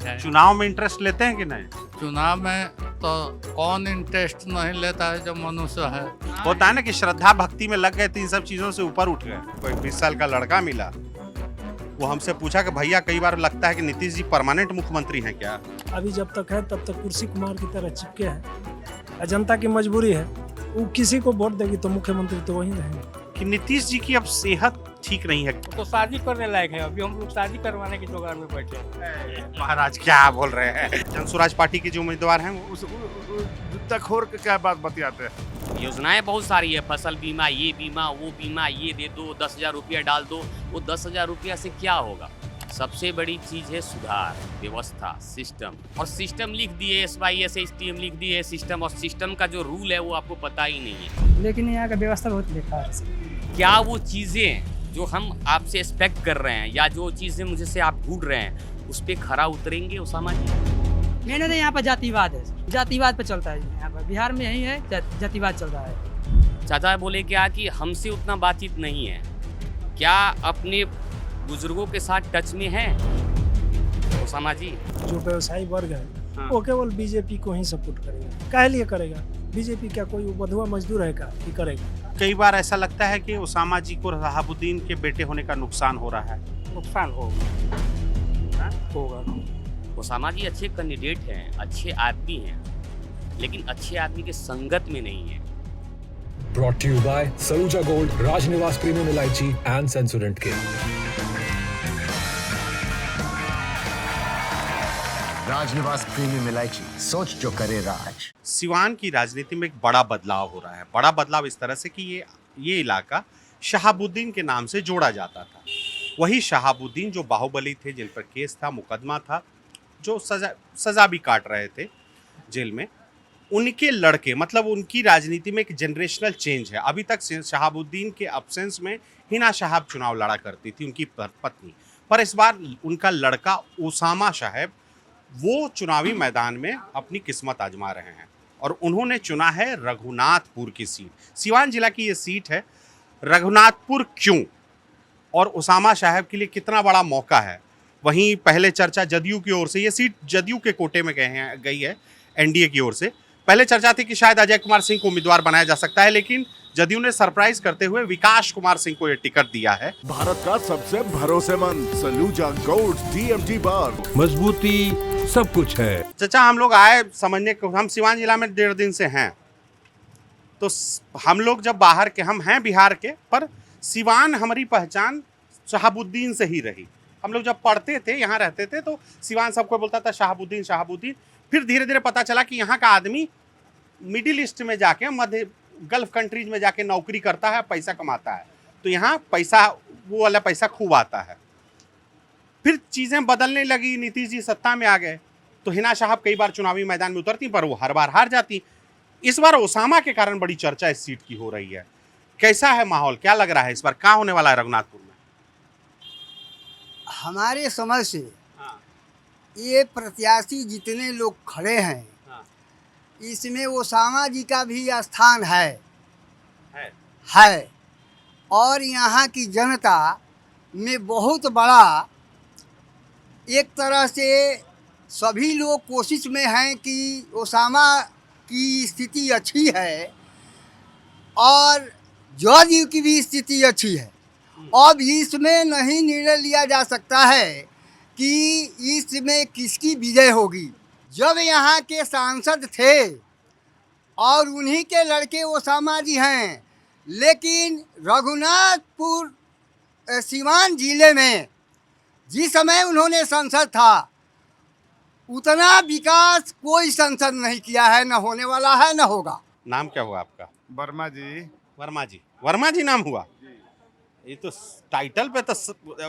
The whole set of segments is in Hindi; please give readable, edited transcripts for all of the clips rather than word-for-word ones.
है। चुनाव में इंटरेस्ट लेते हैं कि नहीं? चुनाव में तो कौन इंटरेस्ट नहीं लेता है जो मनुष्य है। होता है ना कि श्रद्धा भक्ति में लग गए तो इन सब चीजों से ऊपर उठ गए। कोई 20 साल का लड़का मिला, वो हमसे पूछा कि भैया कई बार लगता है कि नीतीश जी परमानेंट मुख्यमंत्री हैं क्या? अभी जब तक है तब तक कुर्सी कुमार की तरह चिपके हैं। जनता की मजबूरी है, वो किसी को वोट देगी तो मुख्यमंत्री तो वही रहेंगे। कि नीतीश जी की अब सेहत ठीक नहीं है। तो शादी करने लायक है, अभी हम लोग शादी करवाने की जुगाड़ में बैठे हैं। महाराज क्या बोल रहे हैं? जनसुराज पार्टी के जो उम्मीदवार हैं वो जुत्ताखोर के क्या बात बतियाते हैं। योजनाएं बहुत सारी है, फसल बीमा, ये बीमा, वो बीमा, ये दे दो, 10,000 रुपया डाल दो। वो 10,000 रुपया से क्या होगा? सबसे बड़ी चीज है सुधार, व्यवस्था, सिस्टम। और सिस्टम लिख दिए, SYSTM लिख दिए सिस्टम, और सिस्टम का जो रूल है वो आपको पता ही नहीं है। लेकिन यहाँ का व्यवस्था बहुत बेकार है। क्या वो चीजें जो हम आपसे एक्सपेक्ट कर रहे हैं या जो चीजें मुझे से आप ढूंढ रहे हैं उस पर खरा उतरेंगे उसामा जी? मैंने तो यहाँ पर जातिवाद है, जातिवाद पे चलता है। यहाँ पर बिहार में यही है, जातिवाद चल रहा है। चाचा बोले क्या कि हमसे उतना बातचीत नहीं है, क्या अपने बुजुर्गों के साथ टच में है उसामा जी? जो व्यवसायी वर्ग है हाँ। वो केवल बीजेपी को ही सपोर्ट करेगा। काहे लिए करेगा? बीजेपी क्या कोई बधुआ मजदूर है का कि करेगा? कई बार ऐसा लगता है कि उसामा जी को शहाबुद्दीन के बेटे होने का नुकसान हो रहा है। नुकसान होगा। उसामा जी अच्छे कैंडिडेट हैं, अच्छे आदमी हैं, लेकिन अच्छे आदमी के संगत में नहीं है। Brought to you by Saluja Gold, Rajnivas Premium Elaichi and Sensorant K. Rajnivas premium इलायची, सोच जो करे राज। सिवान की राजनीति में एक बड़ा बदलाव हो रहा है। बड़ा बदलाव इस तरह से कि ये इलाका शहाबुद्दीन के नाम से जोड़ा जाता था। वही शहाबुद्दीन जो बाहुबली थे, जिन पर केस था, मुकदमा था, जो सजा भी काट रहे थे जेल में, उनके लड़के, मतलब उनकी राजनीति में एक जनरेशनल चेंज है। अभी तक शहाबुद्दीन के अब्सेंस में हिना साहब चुनाव लड़ा करती थी, उनकी पत्नी, पर इस बार उनका लड़का उसामा साहब वो चुनावी मैदान में अपनी किस्मत आजमा रहे हैं और उन्होंने चुना है रघुनाथपुर की सीट। सिवान जिला की ये सीट है। रघुनाथपुर क्यों और उसामा साहब के लिए कितना बड़ा मौका है? वहीं पहले चर्चा जदयू की ओर से, ये सीट जदयू के कोटे में गई है एनडीए की ओर से। पहले चर्चा थी कि शायद अजय कुमार सिंह को उम्मीदवार बनाया जा सकता है, लेकिन जदयू ने सरप्राइज करते हुए विकास कुमार सिंह को यह टिकट दिया है। भारत का सबसे भरोसेमंद सलूजा गोल्ड TMT बार, मजबूती सब कुछ है। चाचा, हम लोग आए समझने को, हम सिवान जिला में 1.5 दिन से हैं, तो हम लोग जब बाहर के, हम हैं बिहार के, पर सिवान हमारी पहचान शहाबुद्दीन से ही रही। हम लोग जब पढ़ते थे, यहाँ रहते थे, तो सिवान सबको बोलता था शहाबुद्दीन शहाबुद्दीन। फिर धीरे धीरे पता चला कि यहाँ का आदमी मिडिल ईस्ट में जाके, मध्य गल्फ कंट्रीज में जाके नौकरी करता है, पैसा कमाता है, तो यहाँ पैसा, वो वाला पैसा खूब आता है। फिर चीज़ें बदलने लगी, नीतीश जी सत्ता में आ गए, तो हिना साहब कई बार चुनावी मैदान में उतरती, पर वो हर बार हार जाती। इस बार उसामा के कारण बड़ी चर्चा इस सीट की हो रही है। कैसा है माहौल, क्या लग रहा है इस बार क्या होने वाला है रघुनाथपुर में? हमारे समझ से ये प्रत्याशी जितने लोग खड़े हैं, इसमें उसामा जी का भी स्थान है। और यहाँ की जनता में बहुत बड़ा, एक तरह से सभी लोग कोशिश में हैं कि उसामा की स्थिति अच्छी है और जदयू की भी स्थिति अच्छी है। अब इसमें नहीं निर्णय लिया जा सकता है कि इसमें किसकी विजय होगी। जब यहाँ के सांसद थे और उन्हीं के लड़के उसामा जी हैं, लेकिन रघुनाथपुर सिवान जिले में जिस समय उन्होंने संसद था, उतना विकास कोई संसद नहीं किया है, न होने वाला है, न होगा। नाम क्या हुआ आपका? वर्मा जी। वर्मा जी नाम हुआ। ये तो टाइटल पे तो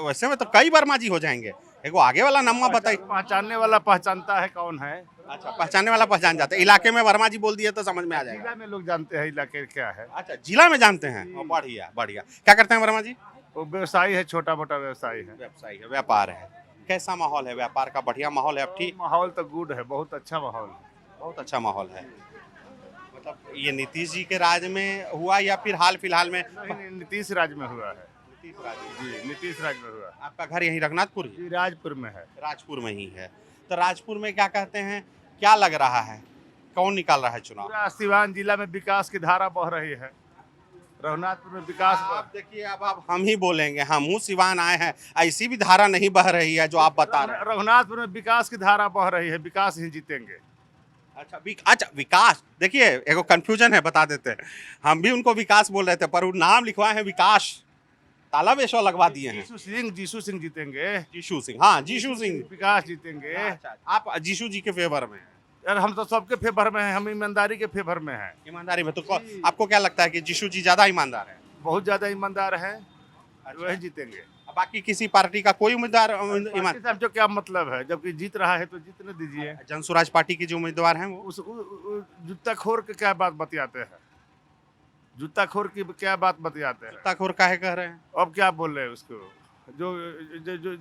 वैसे में तो कई वर्मा जी हो जाएंगे। एक आगे वाला नाम बताइए। पहचानने वाला पहचानता है कौन है। अच्छा, पहचानने वाला पहचान जाता है। इलाके में वर्मा जी बोल दिए तो समझ में आ जाएगा। जिला में लोग जानते हैं इलाके क्या है। अच्छा, जिला में जानते हैं। बढ़िया बढ़िया। क्या करते हैं वर्मा जी? वो व्यवसायी है, छोटा मोटा व्यवसायी है। व्यवसायी है, व्यापार है। कैसा माहौल है व्यापार का? बढ़िया माहौल है अब? ठीक, माहौल तो गुड है, बहुत अच्छा माहौल है। बहुत अच्छा माहौल है। मतलब ये नीतीश जी के राज में हुआ या फिर हाल फिलहाल में? नीतीश राज में हुआ है। नीतीश राज में हुआ। आपका घर यही रघुनाथपुर? राजपुर में है। राजपुर में ही है। तो राजपुर में क्या कहते हैं, क्या लग रहा है, कौन निकाल रहा है चुनाव? पूरा सिवान जिला में विकास की धारा बह रही है। रघुनाथपुर में विकास आप देखिए, अब हम ही बोलेंगे, हम हूँ सिवान आए हैं, ऐसी भी धारा नहीं बह रही है जो आप बता रहे हैं। रघुनाथपुर में विकास की धारा बह रही है, विकास ही जीतेंगे। अच्छा विकास, देखिए एगो कंफ्यूजन है, बता देते हैं। हम भी उनको विकास बोल रहे थे, पर वो नाम लिखवाए हैं विकास, ताला बेशो लगवा दिए हैं। जीशु सिंह जीतेंगे। जीशु सिंह, हाँ जीशु सिंह। विकास जीतेंगे। अच्छा, आप जीशु जी के फेवर में हैं? यार हम तो सबके फेवर में हैं, हम ईमानदारी के फेवर में हैं। ईमानदारी में तो आपको क्या लगता है कि जीशु जी ज्यादा ईमानदार है? बहुत ज्यादा ईमानदार है, वही जीतेंगे। बाकी किसी पार्टी का कोई उम्मीदवार जो क्या मतलब है, जबकि जीत रहा है तो जीतने दीजिए। जनसुराज पार्टी के जो उम्मीदवार हैं वो जूताखोर के क्या बात बतियाते हैं, जूताखोर की क्या बात बतियाते हैं। जूताखोर काहे कह रहे हैं? अब क्या बोल रहे हैं उसको, जो जो जो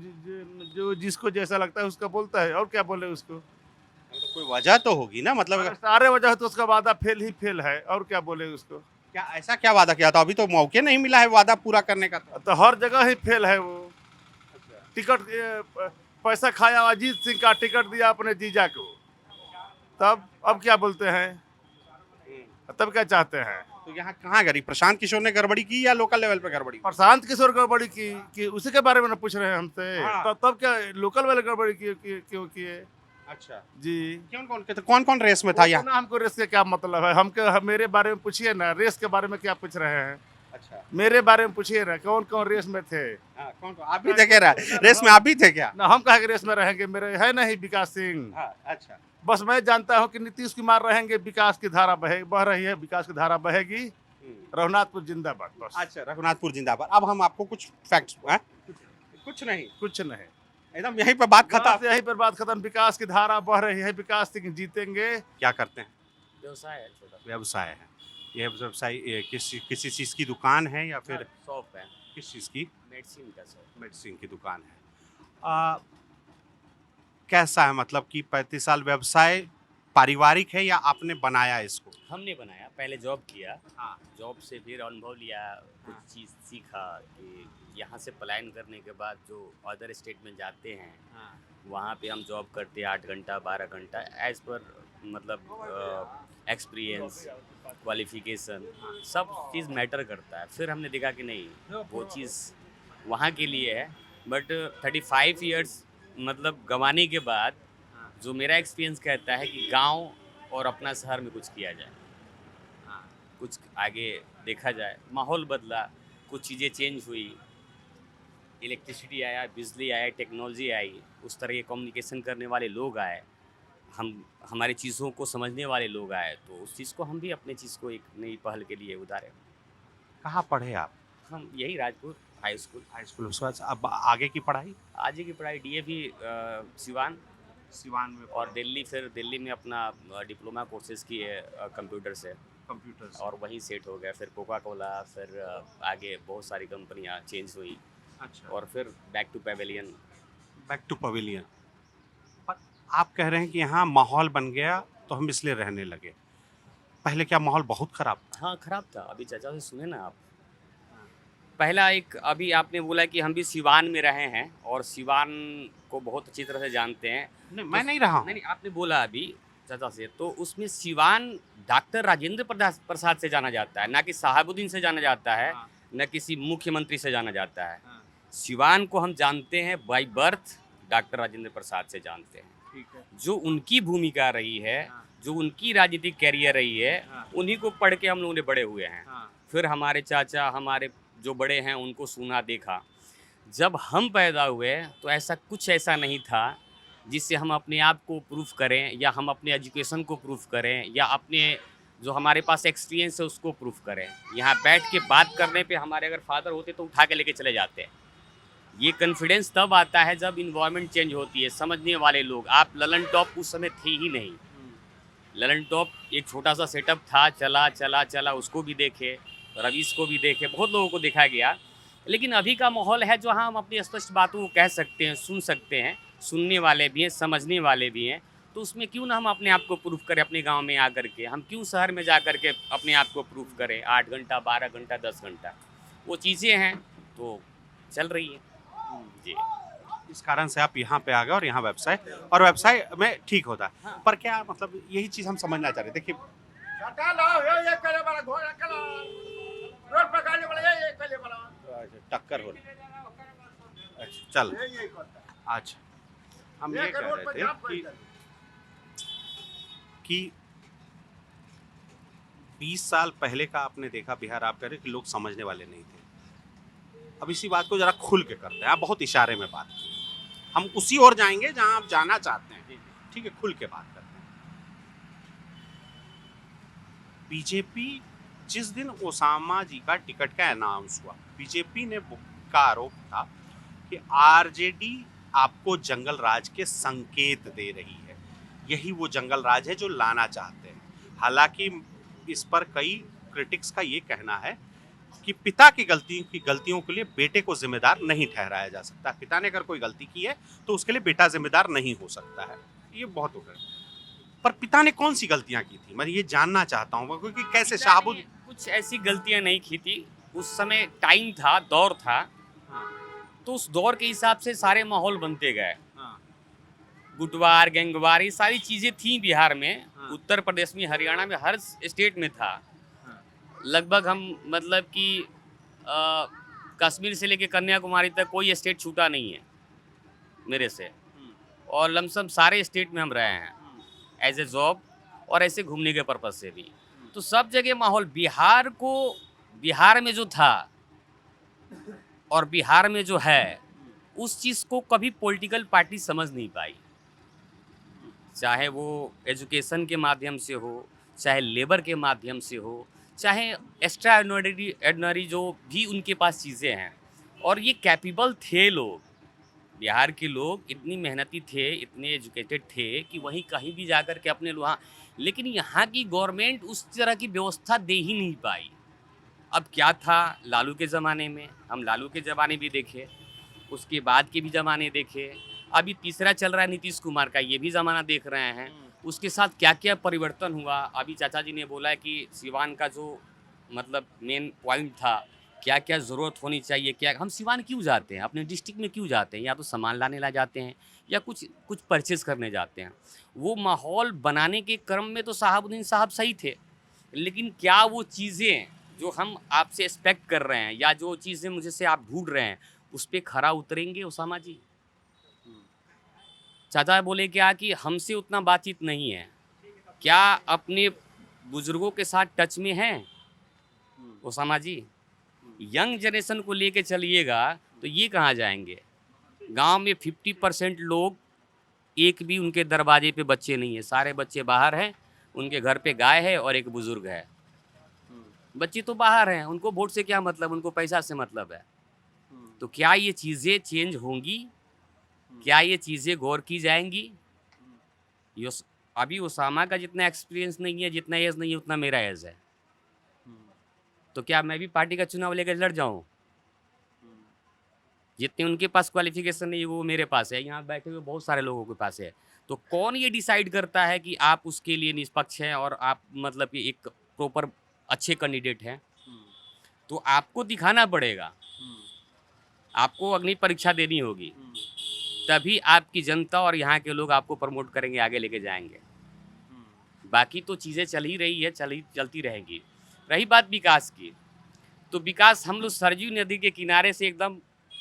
जो जिसको जैसा लगता है उसका बोलता है, और क्या बोले उसको। तो कोई वजह तो होगी ना, मतलब सारे वजह तो उसका वादा फेल ही फेल है, और क्या बोले उसको। क्या ऐसा क्या वादा किया था? अभी तो मौके नहीं मिला है वादा पूरा करने का। तो हर जगह ही फेल है वो। टिकट पैसा खाया, अजीत सिंह का टिकट दिया अपने जीजा को, तब अब क्या बोलते हैं, तब क्या चाहते हैं। तो यहाँ कहाँ गई? प्रशांत किशोर ने गड़बड़ी की या लोकल लेवल पे गड़बड़ी? प्रशांत किशोर गड़बड़ी की कि उसी के बारे में पूछ रहे हैं हमसे। हाँ। तब क्या लोकल वाले गड़बड़ी क्यों किए? अच्छा जी, कौन कौन रेस में था यहाँ? हमको रेस के क्या मतलब है, हमको मेरे बारे में पूछिए ना, रेस के बारे में क्या पूछ रहे हैं। अच्छा, मेरे बारे में पूछिए ना, कौन कौन रेस में थे। कौन आप भी देखे रहे रेस में? आप भी थे क्या? ना, हम कहा रेस में रहेंगे, मेरे है नहीं विकास सिंह। अच्छा, बस मैं जानता हूँ कि नीतीश कुमार रहेंगे, विकास की धारा बह रही है, विकास की धारा बहेगी। रघुनाथपुर जिंदाबाद, बस। अच्छा, रघुनाथपुर जिंदाबाद। अब हम आपको कुछ फैक्ट्स, कुछ नहीं, एकदम यहीं पर बात खत्म। यहीं पर बात खत्म। विकास की धारा बह रही है, विकास सिंह जीतेंगे। क्या करते हैं? व्यवसाय है, छोटा व्यवसाय है। ये व्यवसाय किसी चीज़ की दुकान है या फिर शॉप है? किस चीज़ की? मेडिसिन का शॉप। मेडिसिन की दुकान है। कैसा है, मतलब कि 35 साल व्यवसाय पारिवारिक है या आपने बनाया इसको? हमने बनाया, पहले जॉब किया। हाँ। जॉब से फिर अनुभव लिया, कुछ चीज़ सीखा कि यहाँ से पलायन करने के बाद जो अदर स्टेट में जाते हैं, वहाँ पे हम जॉब करते हैं 8 घंटा 12 घंटा, एज पर मतलब एक्सपीरियंस, क्वालिफिकेशन, सब चीज़ मैटर करता है। फिर हमने देखा कि नहीं, वो चीज़ वहाँ के लिए है, बट 35 इयर्स मतलब गंवाने के बाद जो मेरा एक्सपीरियंस कहता है कि गांव और अपना शहर में कुछ किया जाए, कुछ आगे देखा जाए। माहौल बदला, कुछ चीज़ें चेंज हुई, इलेक्ट्रिसिटी आया, बिजली आया, टेक्नोलॉजी आई, उस तरह के कम्युनिकेशन करने वाले लोग आए, हमारी चीज़ों को समझने वाले लोग आए, तो उस चीज़ को हम भी अपने चीज़ को एक नई पहल के लिए उतारे। कहाँ पढ़े आप? हम यही राजपुर हाई स्कूल। उसके बाद अब आगे की पढ़ाई? आगे की पढ़ाई DAV सिवान में, और दिल्ली में अपना डिप्लोमा कोर्सेज किए कंप्यूटर से, और वहीं सेट हो गया। फिर कोका कोला, फिर आगे बहुत सारी कंपनियां चेंज हुई। अच्छा, और फिर बैक टू पवेलियन। पर आप कह रहे हैं कि यहाँ माहौल बन गया तो हम इसलिए रहने लगे। पहले क्या माहौल बहुत खराब था? हाँ, खराब था। अभी चाचा से सुने ना आप, पहला एक, अभी आपने बोला कि हम भी सिवान में रहे हैं और सिवान को बहुत अच्छी तरह से जानते हैं। नहीं, मैं नहीं रहा हूँ। नहीं, आपने बोला अभी चाचा से, तो उसमें सिवान डॉक्टर राजेंद्र प्रसाद से जाना जाता है, ना कि शहाबुद्दीन से जाना जाता है, न किसी मुख्यमंत्री से जाना जाता है। सिवान को हम जानते हैं by birth, doctor Rajendra Prasad से जानते हैं। ठीक है। जो उनकी भूमिका रही है, जो उनकी राजनीतिक कैरियर रही है, उन्हीं को पढ़ के हम लोगों ने बड़े हुए हैं। फिर हमारे चाचा, हमारे जो बड़े हैं, उनको सुना देखा। जब हम पैदा हुए तो ऐसा नहीं था जिससे हम अपने आप को प्रूफ करें, या हम अपने एजुकेशन को प्रूफ करें, या अपने जो हमारे पास एक्सपीरियंस है उसको प्रूफ करें। यहाँ बैठ के बात करने पे हमारे अगर फादर होते तो उठा के लेके चले जाते हैं। ये कॉन्फिडेंस तब आता है जब इन्वायरमेंट चेंज होती है, समझने वाले लोग। आप ललन टॉप उस समय थे ही नहीं। ललन टॉप एक छोटा सा सेटअप था, चला, उसको भी देखे, रवीश को भी देखे, बहुत लोगों को देखा गया। लेकिन अभी का माहौल है जहाँ हम अपनी स्पष्ट बातों को कह सकते हैं, सुन सकते हैं, सुनने वाले भी हैं, समझने वाले भी हैं। तो उसमें क्यों ना हम अपने आप को प्रूफ करें अपने गांव में आकर के। हम क्यों शहर में जा कर के अपने आप को प्रूफ करें 8 घंटा 12 घंटा 10 घंटा। वो चीज़ें हैं तो चल रही हैं जी। इस कारण से आप यहाँ पे आ गए और यहाँ व्यवसाय में ठीक होता है। पर क्या मतलब यही चीज हम समझना चाह रहे थे कि टक्कर हो रही। अच्छा चल, अच्छा हम ये कह रहे थे कि 20 साल पहले का आपने देखा बिहार, आप कह रहे कि लोग समझने वाले नहीं थे। अब इसी बात को जरा खुल के करते हैं, आप बहुत इशारे में बात की, हम उसी ओर जाएंगे जहां आप जाना चाहते हैं। ठीक है, खुल के बात करते हैं। बीजेपी जिस दिन ओसामा जी का टिकट का अनाउंस हुआ, बीजेपी ने का आरोप था कि आरजेडी आपको जंगल राज के संकेत दे रही है, यही वो जंगल राज है जो लाना चाहते हैं। हालांकि इस पर कई क्रिटिक्स का ये कहना है कि पिता की गलतियों के लिए बेटे को जिम्मेदार नहीं ठहराया जा सकता। पिता ने अगर कोई गलती की है तो उसके लिए बेटा जिम्मेदार नहीं हो सकता है, ये बहुत हो गया। पर पिता ने कौन सी गलतियां की थी, मैं ये जानना चाहता हूँ, क्योंकि कैसे शाहबुद कुछ ऐसी गलतियां नहीं की थी। उस समय टाइम था, दौर था, तो उस दौर के हिसाब से सारे माहौल बनते गए। गुटवार, गैंगवार, ये सारी चीज़ें थी बिहार में, उत्तर प्रदेश में, हरियाणा में, हर स्टेट में था। लगभग हम मतलब कि कश्मीर से लेके कन्याकुमारी तक कोई स्टेट छूटा नहीं है मेरे से, और लमसम सारे स्टेट में हम रहे हैं एज ए जॉब और ऐसे घूमने के पर्पज़ से भी। तो सब जगह माहौल बिहार में जो था और बिहार में जो है, उस चीज़ को कभी पॉलिटिकल पार्टी समझ नहीं पाई, चाहे वो एजुकेशन के माध्यम से हो, चाहे लेबर के माध्यम से हो, चाहे एक्स्ट्रा ऑर्डिनरी जो भी उनके पास चीज़ें हैं। और ये कैपेबल थे लोग, बिहार के लोग इतनी मेहनती थे, इतने एजुकेटेड थे कि वहीं कहीं भी जाकर के अपने वहाँ, लेकिन यहाँ की गवर्नमेंट उस तरह की व्यवस्था दे ही नहीं पाई। अब क्या था लालू के ज़माने में, हम लालू के ज़माने भी देखे, उसके बाद के भी ज़माने देखे, अभी तीसरा चल रहा है नीतीश कुमार का, ये भी ज़माना देख रहे हैं। उसके साथ क्या क्या परिवर्तन हुआ। अभी चाचा जी ने बोला है कि सिवान का जो मतलब मेन पॉइंट था, क्या क्या ज़रूरत होनी चाहिए, क्या हम सिवान क्यों जाते हैं, अपने डिस्ट्रिक्ट में क्यों जाते हैं, या तो सामान लाने ला जाते हैं या कुछ परचेज़ करने जाते हैं। वो माहौल बनाने के क्रम में तो शहाबुद्दीन साहब सही थे, लेकिन क्या वो चीज़ें जो हम आपसे एक्सपेक्ट कर रहे हैं या जो चीज़ें मुझे से आप ढूंढ रहे हैं, उस पर खरा उतरेंगे ओसामा जी? चाचा बोले क्या कि हमसे उतना बातचीत नहीं है, क्या अपने बुजुर्गों के साथ टच में हैं ओसामा जी? यंग जनरेशन को लेके चलिएगा तो ये कहाँ जाएंगे? गांव में 50% लोग, एक भी उनके दरवाजे पे बच्चे नहीं है, सारे बच्चे बाहर हैं, उनके घर पे गाय है और एक बुजुर्ग है। बच्चे तो बाहर हैं, उनको वोट से क्या मतलब, उनको पैसा से मतलब है। तो क्या ये चीज़ें चेंज होंगी? क्या ये चीज़ें गौर की जाएंगी? अभी ओसामा का जितना एक्सपीरियंस नहीं है, जितना एज नहीं है, उतना मेरा एज है। तो क्या मैं भी पार्टी का चुनाव लेकर लड़ जाऊं? जितने उनके पास क्वालिफिकेशन नहीं है वो मेरे पास है, यहाँ बैठे हुए बहुत सारे लोगों के पास है। तो कौन ये डिसाइड करता है कि आप उसके लिए निष्पक्ष हैं और आप मतलब कि एक प्रॉपर अच्छे कैंडिडेट हैं? तो आपको दिखाना पड़ेगा, आपको अग्नि परीक्षा देनी होगी, तभी आपकी जनता और यहाँ के लोग आपको प्रमोट करेंगे, आगे लेके जाएंगे। बाकी तो चीज़ें चल ही रही है, चलती रहेंगी। रही बात विकास की, तो विकास हम लोग सरजू नदी के किनारे से एकदम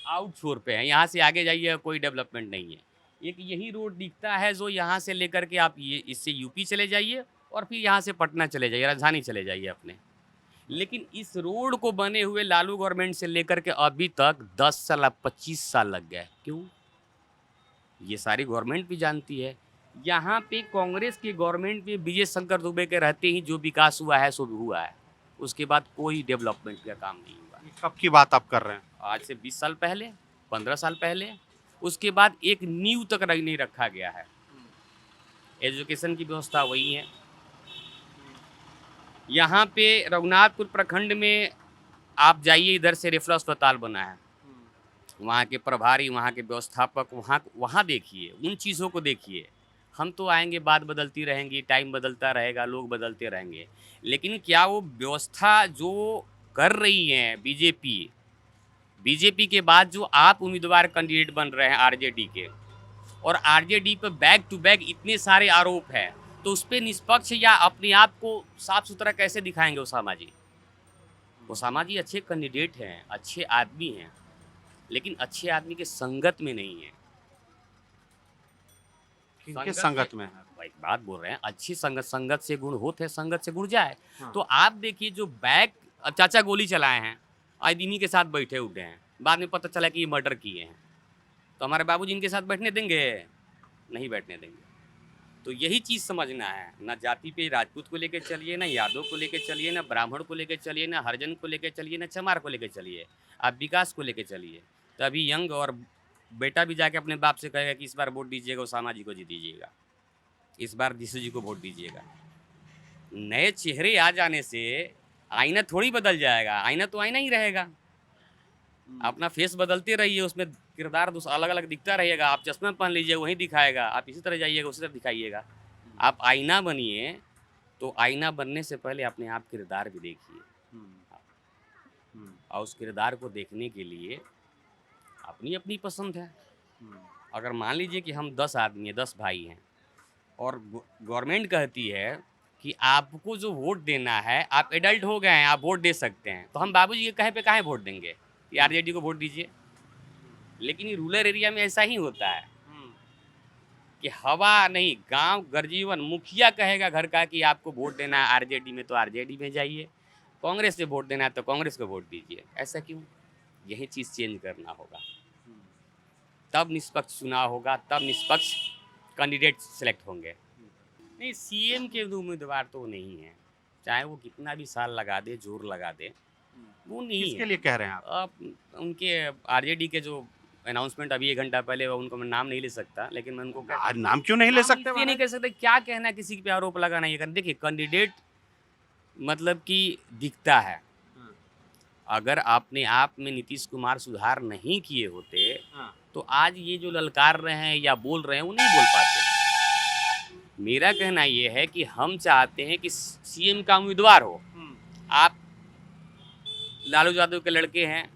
आउट छोर पे हैं, यहाँ से आगे जाइए कोई डेवलपमेंट नहीं है। एक यही रोड दिखता है जो यहाँ से लेकर के आप ये इससे यूपी चले जाइए और फिर यहाँ से पटना चले जाइए, राजधानी चले जाइए अपने। लेकिन इस रोड को बने हुए लालू गवर्नमेंट से लेकर के अभी तक 10 साल 25 साल लग गए। क्यों? ये सारी गवर्नमेंट भी जानती है। यहाँ पे कांग्रेस की गवर्नमेंट में विजय शंकर दुबे के रहते ही जो विकास हुआ है सो भी हुआ है, उसके बाद कोई डेवलपमेंट का काम नहीं हुआ। कब की बात आप कर रहे हैं? आज से 20 साल पहले, 15 साल पहले। उसके बाद एक नींव तक नहीं रखा गया है। एजुकेशन की व्यवस्था वही है। यहाँ पे रघुनाथपुर प्रखंड में आप जाइए, इधर से रेफरल अस्पताल बना है, वहाँ के प्रभारी, वहाँ के व्यवस्थापक, वहाँ देखिए, उन चीज़ों को देखिए। हम तो आएंगे, बात बदलती रहेंगी, टाइम बदलता रहेगा, लोग बदलते रहेंगे, लेकिन क्या वो व्यवस्था जो कर रही है बीजेपी, बीजेपी के बाद जो आप उम्मीदवार कैंडिडेट बन रहे हैं आरजेडी के, और आरजेडी पर बैक टू बैक इतने सारे आरोप हैं, तो उस पर निष्पक्ष या अपने आप को साफ सुथरा कैसे दिखाएंगे ओसामा जी? ओसामा जी अच्छे कैंडिडेट हैं, अच्छे आदमी हैं, लेकिन अच्छे आदमी के संगत में नहीं है। किनके संगत में है? एक बात बोल रहे हैं, अच्छी संगत से गुण होते हैं, संगत से गुण जाए। हाँ। तो आप देखिए जो बैक चाचा गोली चलाए हैं, आज इन्हीं के साथ बैठे उठे हैं, बाद में पता चला कि ये मर्डर किए हैं, तो हमारे बाबूजी इनके साथ बैठने देंगे? नहीं बैठने देंगे। तो यही चीज़ समझना है, ना जाति पे राजपूत को लेकर चलिए, ना यादव को लेकर चलिए, ना ब्राह्मण को लेकर चलिए, ना हरिजन को लेकर चलिए, ना चमार को लेकर चलिए, आप विकास को लेकर चलिए। तो अभी यंग और बेटा भी जाके अपने बाप से कहेगा कि इस बार वोट दीजिएगा, ओसामा जी को दीजिएगा, इस बार जीसू जी को वोट दीजिएगा। नए चेहरे आ जाने से आईना थोड़ी बदल जाएगा, आईना तो आईना ही रहेगा। अपना फेस बदलते रहिए, उसमें किरदार अलग अलग दिखता रहेगा। आप चश्मा पहन लीजिए, वही दिखाएगा, आप इसी तरह जाइएगा, उसी तरह दिखाइएगा। आप आईना बनिए, तो आईना बनने से पहले अपने आप किरदार भी देखिए, और उस किरदार को देखने के लिए अपनी अपनी पसंद है। अगर मान लीजिए कि हम 10 आदमी हैं, 10 भाई हैं, और गवर्नमेंट कहती है कि आपको जो वोट देना है, आप एडल्ट हो गए हैं, आप वोट दे सकते हैं, तो हम बाबूजी के कहे पे काहे वोट देंगे कि आरजेडी को वोट दीजिए? लेकिन ये रूरल एरिया में ऐसा ही होता है कि हवा नहीं, गांव गर्जीवन, मुखिया कहेगा घर का कि आपको वोट देना है आरजेडी में, तो आरजेडी में जाइए, कांग्रेस से वोट देना है तो कांग्रेस को वोट दीजिए। ऐसा क्यों? यही चीज़ चेंज करना होगा, तब निष्पक्ष चुनाव होगा, तब निष्पक्ष कैंडिडेट सेलेक्ट होंगे। नहीं, सीएम के उम्मीदवार तो नहीं है, चाहे वो कितना भी साल लगा दे, जोर लगा दे, वो नहीं है। किसके लिए कह रहे हैं आप? अब उनके आरजेडी के जो अनाउंसमेंट अभी 1 घंटा पहले, उनको मैं नाम नहीं ले सकता, लेकिन मैं उनको नाम क्यों नहीं ले सकते? ये नहीं कह सकते, क्या कहना, किसी पे आरोप लगाना। ये देखिए, कैंडिडेट मतलब कि दिखता है। अगर अपने आप में नीतीश कुमार सुधार नहीं किए होते, तो आज ये जो ललकार रहे हैं या बोल रहे हैं, वो नहीं बोल पाते। मेरा कहना ये है कि हम चाहते हैं कि सीएम का उम्मीदवार हो। आप लालू यादव के लड़के हैं,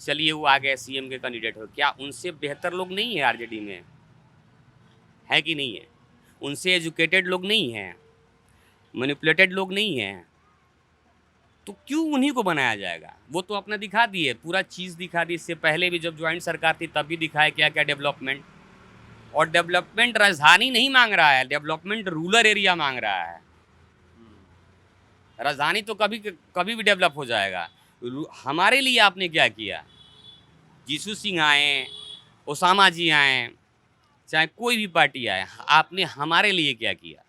चलिए वो आ गए सीएम के कैंडिडेट हो, क्या उनसे बेहतर लोग नहीं है आरजेडी में? है कि नहीं है? उनसे एजुकेटेड लोग नहीं हैं, मैनिपुलेटेड लोग नहीं हैं, तो क्यों उन्हीं को बनाया जाएगा? वो तो अपना दिखा दिए, पूरा चीज़ दिखा दी। इससे पहले भी जब ज्वाइंट सरकार थी तब भी दिखाया क्या क्या डेवलपमेंट। और डेवलपमेंट राजधानी नहीं मांग रहा है, डेवलपमेंट रूरल एरिया मांग रहा है। राजधानी तो कभी भी डेवलप हो जाएगा। हमारे लिए आपने क्या किया? जीसू सिंह आए, ओसामा जी आए, चाहे कोई भी पार्टी आए, आपने हमारे लिए क्या किया,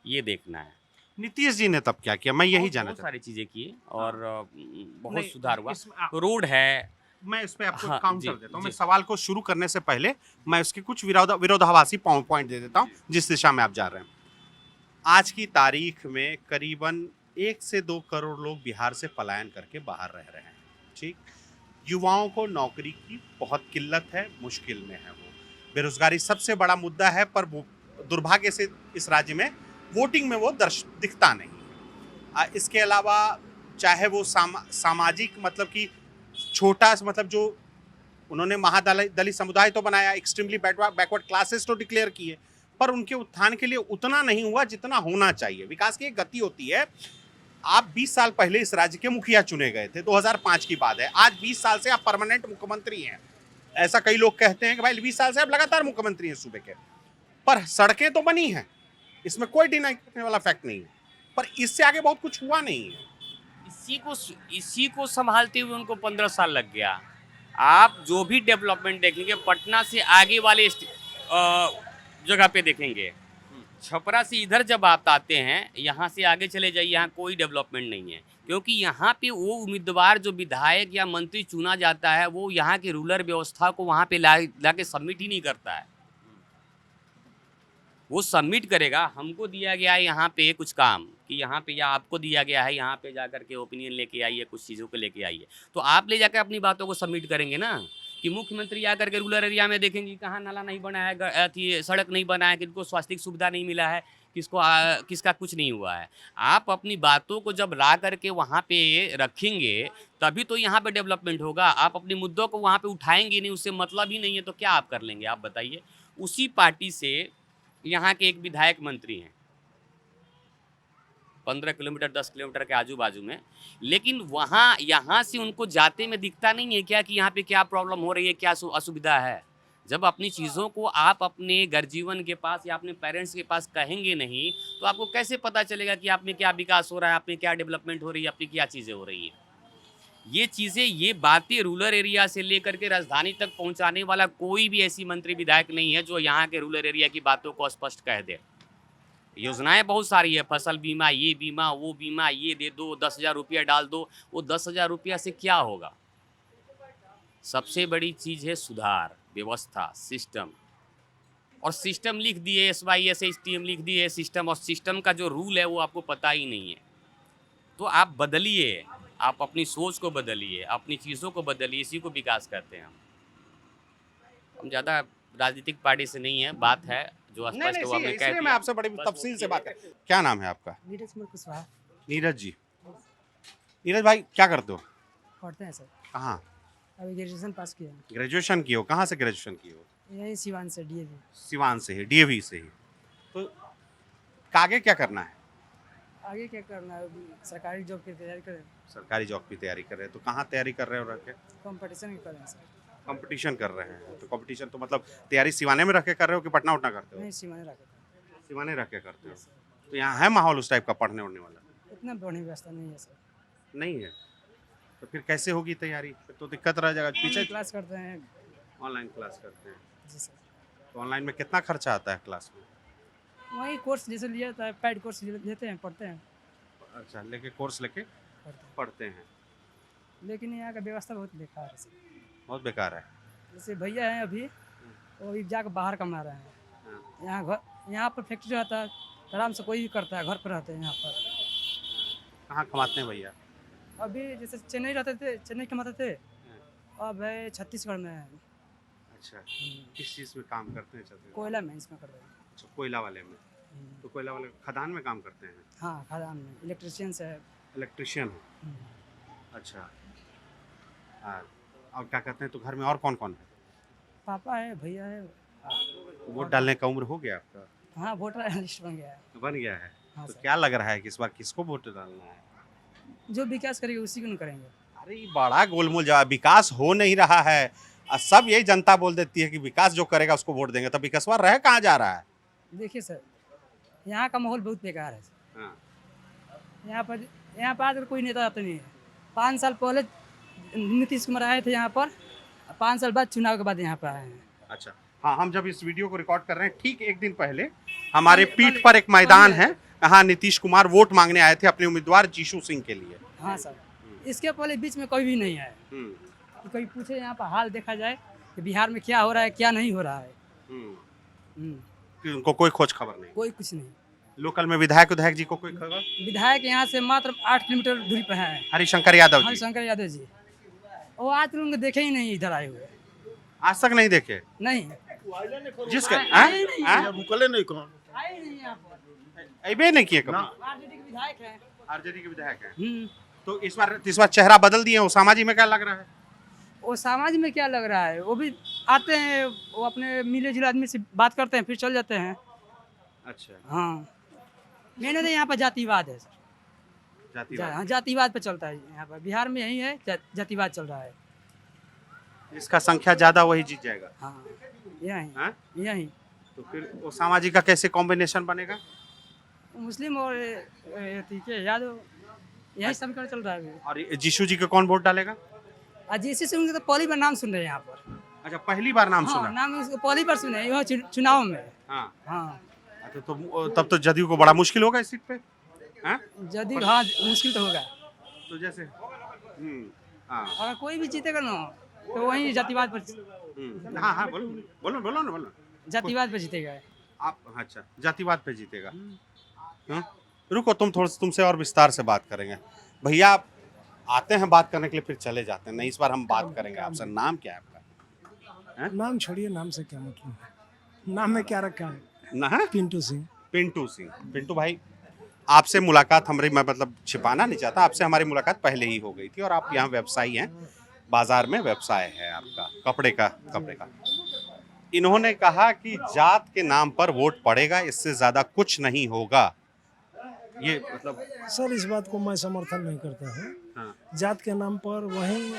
ये देखना है। नीतीश जी ने तब क्या किया, मैं यही जानना बहुत सारी चीज़ें की और बहुत नहीं, सुधार हुआ। रोड है, मैं इस पे आपको हाँ, काउंटर जी, देता हूँ। जी। मैं सवाल को शुरू करने से पहले मैं उसके कुछ विरोधाभासी पॉइंट दे देता हूँ, जिस दिशा में आप जा रहे हैं। आज की तारीख में करीबन 1 से 2 करोड़ लोग बिहार से पलायन करके बाहर रह रहे हैं। ठीक, युवाओं को नौकरी की बहुत किल्लत है, मुश्किल में है। वो बेरोजगारी सबसे बड़ा मुद्दा है, पर वो दुर्भाग्य से इस राज्य में वोटिंग में वो दिखता नहीं। इसके अलावा चाहे वो सामाजिक मतलब कि छोटा मतलब जो उन्होंने महादलित समुदाय तो बनाया, एक्सट्रीमली बैकवर्ड क्लासेस तो डिक्लेयर किए, पर उनके उत्थान के लिए उतना नहीं हुआ जितना होना चाहिए। विकास की एक गति होती है। आप 20 साल पहले इस राज्य के मुखिया चुने गए थे, 2005 की बात है। आज 20 साल से आप परमानेंट मुख्यमंत्री हैं। ऐसा कई लोग कहते हैं कि भाई 20 साल से आप लगातार मुख्यमंत्री हैं सूबे के, पर सड़कें तो बनी हैं, इसमें कोई डिनाई करने वाला फैक्ट नहीं है, पर इससे आगे बहुत कुछ हुआ नहीं है। इसी को संभालते हुए उनको 15 साल लग गया। आप जो भी डेवलपमेंट देखेंगे, पटना से आगे वाले जगह पे देखेंगे, छपरा से इधर जब आप आते हैं, यहाँ से आगे चले जाइए, यहाँ कोई डेवलपमेंट नहीं है, क्योंकि यहाँ पे वो उम्मीदवार जो विधायक या मंत्री चुना जाता है, वो यहाँ की रूरल व्यवस्था को वहाँ पे ला के सबमिट ही नहीं करता है। वो सबमिट करेगा, हमको दिया गया है यहाँ पे कुछ काम, कि यहाँ पे या आपको दिया गया है यहाँ पे जा करके ओपिनियन लेके आइए, कुछ चीज़ों को लेके आइए, तो आप ले जाकर अपनी बातों को सबमिट करेंगे ना। कि मुख्यमंत्री आकर के रूरल एरिया में देखेंगे कहाँ नाला नहीं बना है, अथी सड़क नहीं बना है, किनको स्वास्थ्य सुविधा नहीं मिला है, किसका कुछ नहीं हुआ है। आप अपनी बातों को जब ला करके वहाँ पे रखेंगे तभी तो यहाँ पे डेवलपमेंट होगा। आप अपने मुद्दों को वहाँ पे उठाएंगे नहीं, उससे मतलब ही नहीं है, तो क्या आप कर लेंगे आप बताइए। उसी पार्टी से यहाँ के एक विधायक मंत्री हैं 15 किलोमीटर 10 किलोमीटर के आजू बाजू में, लेकिन वहाँ यहाँ से उनको जाते में दिखता नहीं है क्या कि यहाँ पे क्या प्रॉब्लम हो रही है, क्या असुविधा है। जब अपनी चीज़ों को आप अपने गर्जीवन के पास या अपने पेरेंट्स के पास कहेंगे नहीं तो आपको कैसे पता चलेगा कि आप में क्या विकास हो रहा है, आप में क्या डेवलपमेंट हो रही है, आपकी क्या चीज़ें हो रही हैं। ये चीज़ें, ये बातें रूरल एरिया से लेकर के राजधानी तक पहुँचाने वाला कोई भी ऐसी मंत्री विधायक नहीं है जो यहाँ के रूरल एरिया की बातों को स्पष्ट कह दे। योजनाएं बहुत सारी है, फसल बीमा, ये बीमा, वो बीमा, ये दे दो, 10,000 रुपया डाल दो। वो 10,000 रुपया से क्या होगा। सबसे बड़ी चीज़ है सुधार, व्यवस्था, सिस्टम। और सिस्टम लिख दिए, SYSTM लिख दिए सिस्टम, और सिस्टम का जो रूल है वो आपको पता ही नहीं है। तो आप बदलिए, आप अपनी सोच को बदलिए, अपनी चीज़ों को बदलिए, इसी को विकास कहते हैं हम ज़्यादा राजनीतिक पार्टी से नहीं है, बात है जो स्पष्ट हुआ मैं कह दिया। मैं आपसे बड़ी तफसील से बात कर। क्या नाम है आपका? नीरज कुमार कुशवाहा। नीरज जी, नीरज भाई क्या करते हो? पढ़ते हैं सर, कहाँ? अभी ग्रेजुएशन पास किया। ग्रेजुएशन की हो? कहाँ से ग्रेजुएशन की हो? यही सिवान से, DAV। सिवान से ही, DAV से ही। तो आगे क्या करना है? आगे क्या करना है, अभी सरकारी जॉब की तैयारी करें। सरकारी जॉब की तैयारी कर रहे हैं, तो कहाँ तैयारी कर रहे हो? रख के कंपटीशन कर रहे हैं सर। कंपटीशन कर रहे हैं, तो कंपटीशन तो मतलब तैयारी सिवाने में रख के कर रहे हो कि पटना उठना करते हो? नहीं, सिवाने रखे। सिवाने रख के करते हो। तो यहाँ है माहौल उस टाइप का पढ़ने उड़ने वाला? इतना बढ़िया व्यवस्था नहीं है सर। नहीं है, तो फिर कैसे होगी तैयारी? फिर तो दिक्कत रह जाएगा। पीछे क्लास करते हैं। ऑनलाइन क्लास करते हैं? जी सर। तो ऑनलाइन में कितना खर्चा आता है क्लास में? वही कोर्स जैसे लिया था, पैड कोर्स लेते हैं, पढ़ते हैं। अच्छा, लेके कोर्स लेके पढ़ते हैं। लेकिन यहाँ का व्यवस्था बहुत बेकार है सर। बहुत बेकार है। जैसे भैया हैं अभी, वो अभी जाकर बाहर कमा रहे हैं। यहाँ पर फैक्ट्री रहता है, आराम से कोई भी करता है, घर पर रहते हैं यहाँ पर। कहाँ कमाते हैं भैया? अभी जैसे चेन्नई रहते थे, चेन्नई कमाते थे, अब है छत्तीसगढ़ में है। अच्छा, किस चीज़ में काम करते हैं? कोयला में इसमें कर रहे हैं। अच्छा, कोयला वाले में। तो कोयला वाले खदान में काम करते हैं? हाँ, खदान में इलेक्ट्रिशियन से है। इलेक्ट्रिशियन हो? अच्छा। और क्या कहते हैं, तो घर में और कौन कौन है? पापा है, भैया है। वोट डालने का उम्र हो गया आपका? हाँ, वोटर लिस्ट बन गया है। बन गया है। हाँ, तो क्या लग रहा है कि इस बार किसको वोट डालना है? जो विकास करेगा उसी को न करेंगे। अरे ये बड़ा गोलमोल जवाब, विकास हो नहीं रहा है। सब यही जनता बोल देती है कि विकास जो करेगा उसको वोट देंगे, तो विकासवा रह कहाँ जा रहा है? देखिए सर, यहाँ का माहौल बहुत बेकार है। हाँ। यहाँ पर आज कोई नेता आता नहीं है। 5 साल पहले नीतीश कुमार आए थे यहाँ पर, 5 साल बाद चुनाव के बाद यहाँ पर आए हैं। अच्छा, हाँ, हम जब इस वीडियो को रिकॉर्ड कर रहे हैं ठीक एक दिन पहले हमारे पीठ पर एक मैदान है, यहाँ नीतीश कुमार वोट मांगने आए थे अपने उम्मीदवार जीशु सिंह के लिए। हाँ सर, इसके पहले बीच में कोई भी नहीं आया कि कोई पूछे यहाँ पर हाल देखा जाए कि बिहार में क्या हो रहा है, क्या नहीं हो रहा है। कि उनको कोई खोज खबर नहीं? कोई कुछ नहीं। लोकल में विधायक जी को कोई खबर? विधायक यहाँ से मात्र 8 किलोमीटर दूरी पर है, हरिशंकर यादव जी। हरिशंकर यादव जी, वो आज तक उनको देखे ही नहीं इधर आए हुए। आज तक नहीं देखे? नहीं। जिसके मुकले नहीं कौन अबे नहीं किए कभी? आरजेडी के विधायक हैं। आरजेडी के विधायक हैं। तो इस बार चेहरा बदल दिए। ओसामा जी में क्या लग रहा है? ओसामा जी में क्या लग रहा है, वो भी आते हैं, वो अपने मिले जुले आदमी से बात करते हैं, फिर चल जाते हैं। अच्छा। हाँ, मैंने तो यहाँ पर जातिवाद है सर। जातिवाद पे चलता है यहाँ पर। बिहार में यही है, जातिवाद चल रहा है। इसका संख्या ज्यादा वही जीत जाएगा। हाँ, यही। तो फिर ओसामा जी का कैसे कॉम्बिनेशन बनेगा? मुस्लिम और यादव, यही समीकरण चल रहा है। और जीशु जी के कौन वोट डालेगा? जीशु से उनके तो पहली बार नाम सुन रहे हैं यहाँ पर। अच्छा, पहली बार नाम सुना? नाम उसको पहली बार सुने यहाँ चुनाव में। हाँ। हाँ। तो तब तो जदयू को बड़ा मुश्किल होगा इस सीट पे? जदयू, हाँ, मुश्किल तो होगा। तो जैसे अगर कोई भी जीतेगा ना तो वही जातिवाद पर। हाँ, बोलो। जातिवाद पे जीतेगा आप? अच्छा, जातिवाद पे जीतेगा। रुको, तुमसे और विस्तार से बात करेंगे। भैया आते हैं बात करने के लिए, फिर चले जाते हैं। नहीं, इस बार हम बात करेंगे आपसे। नाम क्या है आपका? नाम छोड़िए, नाम से क्या मतलब है, नाम में क्या रखा है? ना है पिंटू सिंह। पिंटू सिंह। पिंटू भाई, आपसे मुलाकात हमारी, मैं मतलब छिपाना नहीं चाहता, आपसे हमारी मुलाकात पहले ही हो गई थी और आप यहाँ व्यवसायी हैं, बाजार में व्यवसाय है आपका कपड़े का। इन्होंने कहा कि जात के नाम पर वोट पड़ेगा, इससे ज्यादा कुछ नहीं होगा। ये मतलब सर इस बात को मैं समर्थन नहीं करता हूँ। हाँ। जात के नाम पर वहीं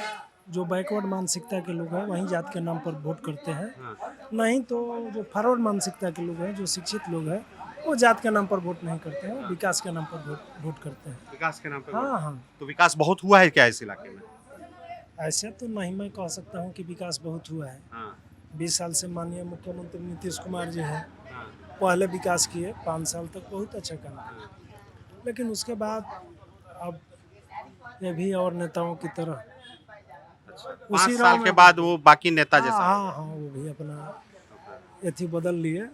जो बैकवर्ड मानसिकता के लोग हैं वहीं जात के नाम पर वोट करते हैं। हाँ। नहीं तो जो फॉरवर्ड मानसिकता के लोग हैं, जो शिक्षित लोग हैं, वो जात के नाम पर वोट नहीं करते हैं, विकास के नाम पर वोट करते हैं। विकास के नाम पर हाँ हाँ। तो विकास बहुत हुआ है क्या इस इलाके में? ऐसे तो नहीं मैं कह सकता हूँ कि विकास बहुत हुआ है। हाँ। 20 साल से माननीय मुख्यमंत्री नीतीश कुमार जी हैं, हाँ। पहले विकास किए, 5 साल तक बहुत अच्छा काम किया, लेकिन उसके बाद अब ये भी और नेताओं की तरह पाँच साल के बाद वो बाकी नेता जैसा। हाँ हाँ, वो भी अपना एथी बदल लिए,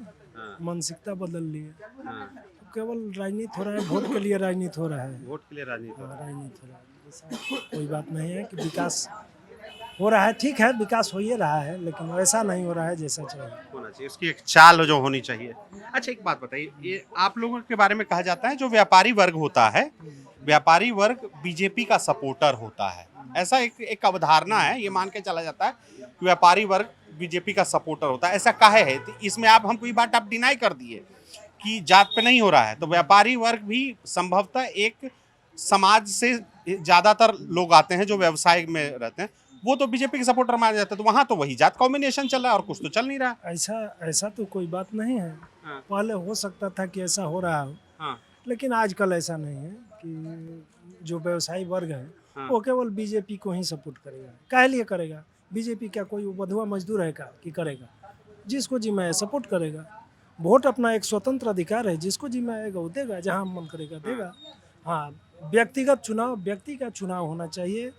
मानसिकता बदल लिए। केवल राजनीति हो रहा है, वोट के लिए राजनीति हो रहा है। वोट के लिए राजनीति राजनीति हो रहा है, ऐसा कोई बात नहीं है कि विकास हो रहा है। ठीक है, विकास हो ही रहा है, लेकिन वैसा नहीं हो रहा है जैसा चाहिए होना चाहिए, उसकी एक चाल जो होनी चाहिए। अच्छा एक बात बताइए, ये आप लोगों के बारे में कहा जाता है जो व्यापारी वर्ग होता है, व्यापारी वर्ग बीजेपी का सपोर्टर होता है, ऐसा एक अवधारणा है, ये मान के चला जाता है कि व्यापारी वर्ग बीजेपी का सपोर्टर होता है। ऐसा काहे है? तो इसमें आप हमको ये बात आप डिनाई कर दिए कि जात पे नहीं हो रहा है, तो व्यापारी वर्ग भी संभवतः एक समाज से ज्यादातर लोग आते हैं जो व्यवसाय में रहते हैं, वो तो बीजेपी के सपोर्टर माने जाते हैं, तो वहाँ तो वही जात कॉम्बिनेशन चल रहा है और कुछ तो चल नहीं रहा। ऐसा तो कोई बात नहीं है। हाँ। पहले हो सकता था कि ऐसा हो रहा हो, हाँ। लेकिन आजकल ऐसा नहीं है कि जो व्यवसायी वर्ग है हाँ। वो केवल बीजेपी को ही सपोर्ट करेगा। काहे लिए करेगा? बीजेपी क्या कोई बंधुआ मजदूर है का कि करेगा? जिसको जी मैं सपोर्ट करेगा। वोट अपना एक स्वतंत्र अधिकार है, जिसको जी मैं आएगा वो देगा, जहाँ मन करेगा देगा। हाँ, व्यक्तिगत चुनाव व्यक्ति का चुनाव होना चाहिए।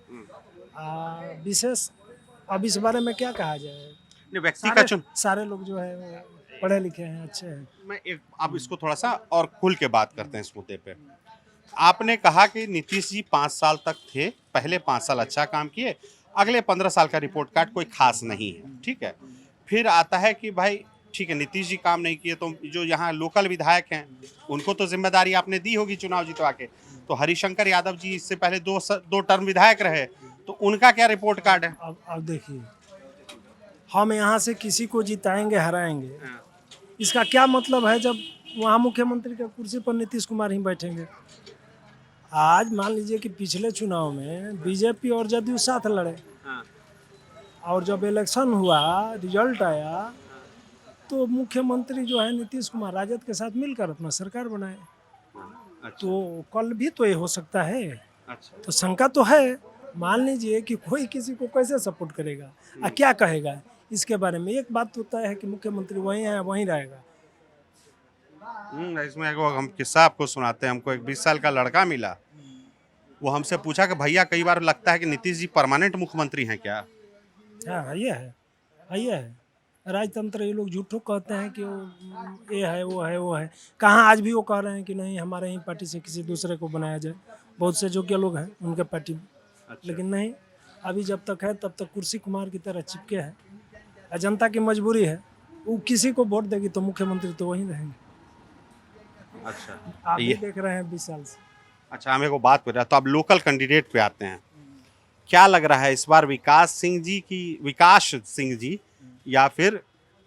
विशेष अब इस बारे में क्या कहा जाए, व्यक्ति का चुनाव, सारे लोग जो है वो पढ़े लिखे हैं, अच्छे हैं। मैं एक अब इसको थोड़ा सा और खुल के बात करते हैं इस मुद्दे पे। आपने कहा कि नीतीश जी 5 साल तक थे, पहले 5 साल अच्छा काम किए, अगले 15 साल का रिपोर्ट कार्ड कोई खास नहीं है, ठीक है। फिर आता है कि भाई ठीक है नीतीश जी काम नहीं किए, तो जो यहाँ लोकल विधायक हैं उनको तो जिम्मेदारी आपने दी होगी चुनाव जितवा के, तो हरिशंकर यादव जी इससे पहले 2 टर्म विधायक रहे, तो उनका क्या रिपोर्ट कार्ड है? अब देखिए, हम यहाँ से किसी को जिताएंगे हराएंगे, इसका क्या मतलब है जब वहाँ मुख्यमंत्री के कुर्सी पर नीतीश कुमार ही बैठेंगे? आज मान लीजिए कि पिछले चुनाव में बीजेपी और जदयू साथ लड़े, और जब इलेक्शन हुआ, रिजल्ट आया, तो मुख्यमंत्री जो है नीतीश कुमार राजद के साथ मिलकर अपना सरकार बनाए। अच्छा। तो कल भी तो ये हो सकता है। अच्छा। तो शंका तो है। मान लीजिए कि कोई किसी को कैसे सपोर्ट करेगा, क्या कहेगा इसके बारे में? एक बात तो तय है कि मुख्यमंत्री वहीं है, वहीं रहेगा। इसमें हम किस्सा आपको सुनाते हैं। हमको एक 20 साल का लड़का मिला, वो हमसे पूछा कि भैया कई बार लगता है कि नीतीश जी परमानेंट मुख्यमंत्री हैं क्या? हाँ, ये है राजतंत्र। ये लोग झूठों कहते हैं कि वो ये है, वो है, वो है। कहाँ आज भी वो कह रहे हैं कि नहीं हमारे ही पार्टी से किसी दूसरे को बनाया जाए। बहुत से योग्य लोग हैं उनके पार्टी में। अच्छा। लेकिन नहीं, अभी जब तक है तब तक कुर्सी कुमार की तरह चिपके है। जनता की मजबूरी है, वो किसी को वोट देगी तो मुख्यमंत्री तो वहीं रहेंगे। अच्छा, आप भी देख रहे हैं 20 साल से। अच्छा, हमें को बात कर रहा है, तो अब लोकल कैंडिडेट पे आते हैं। क्या लग रहा है इस बार विकास सिंह जी या फिर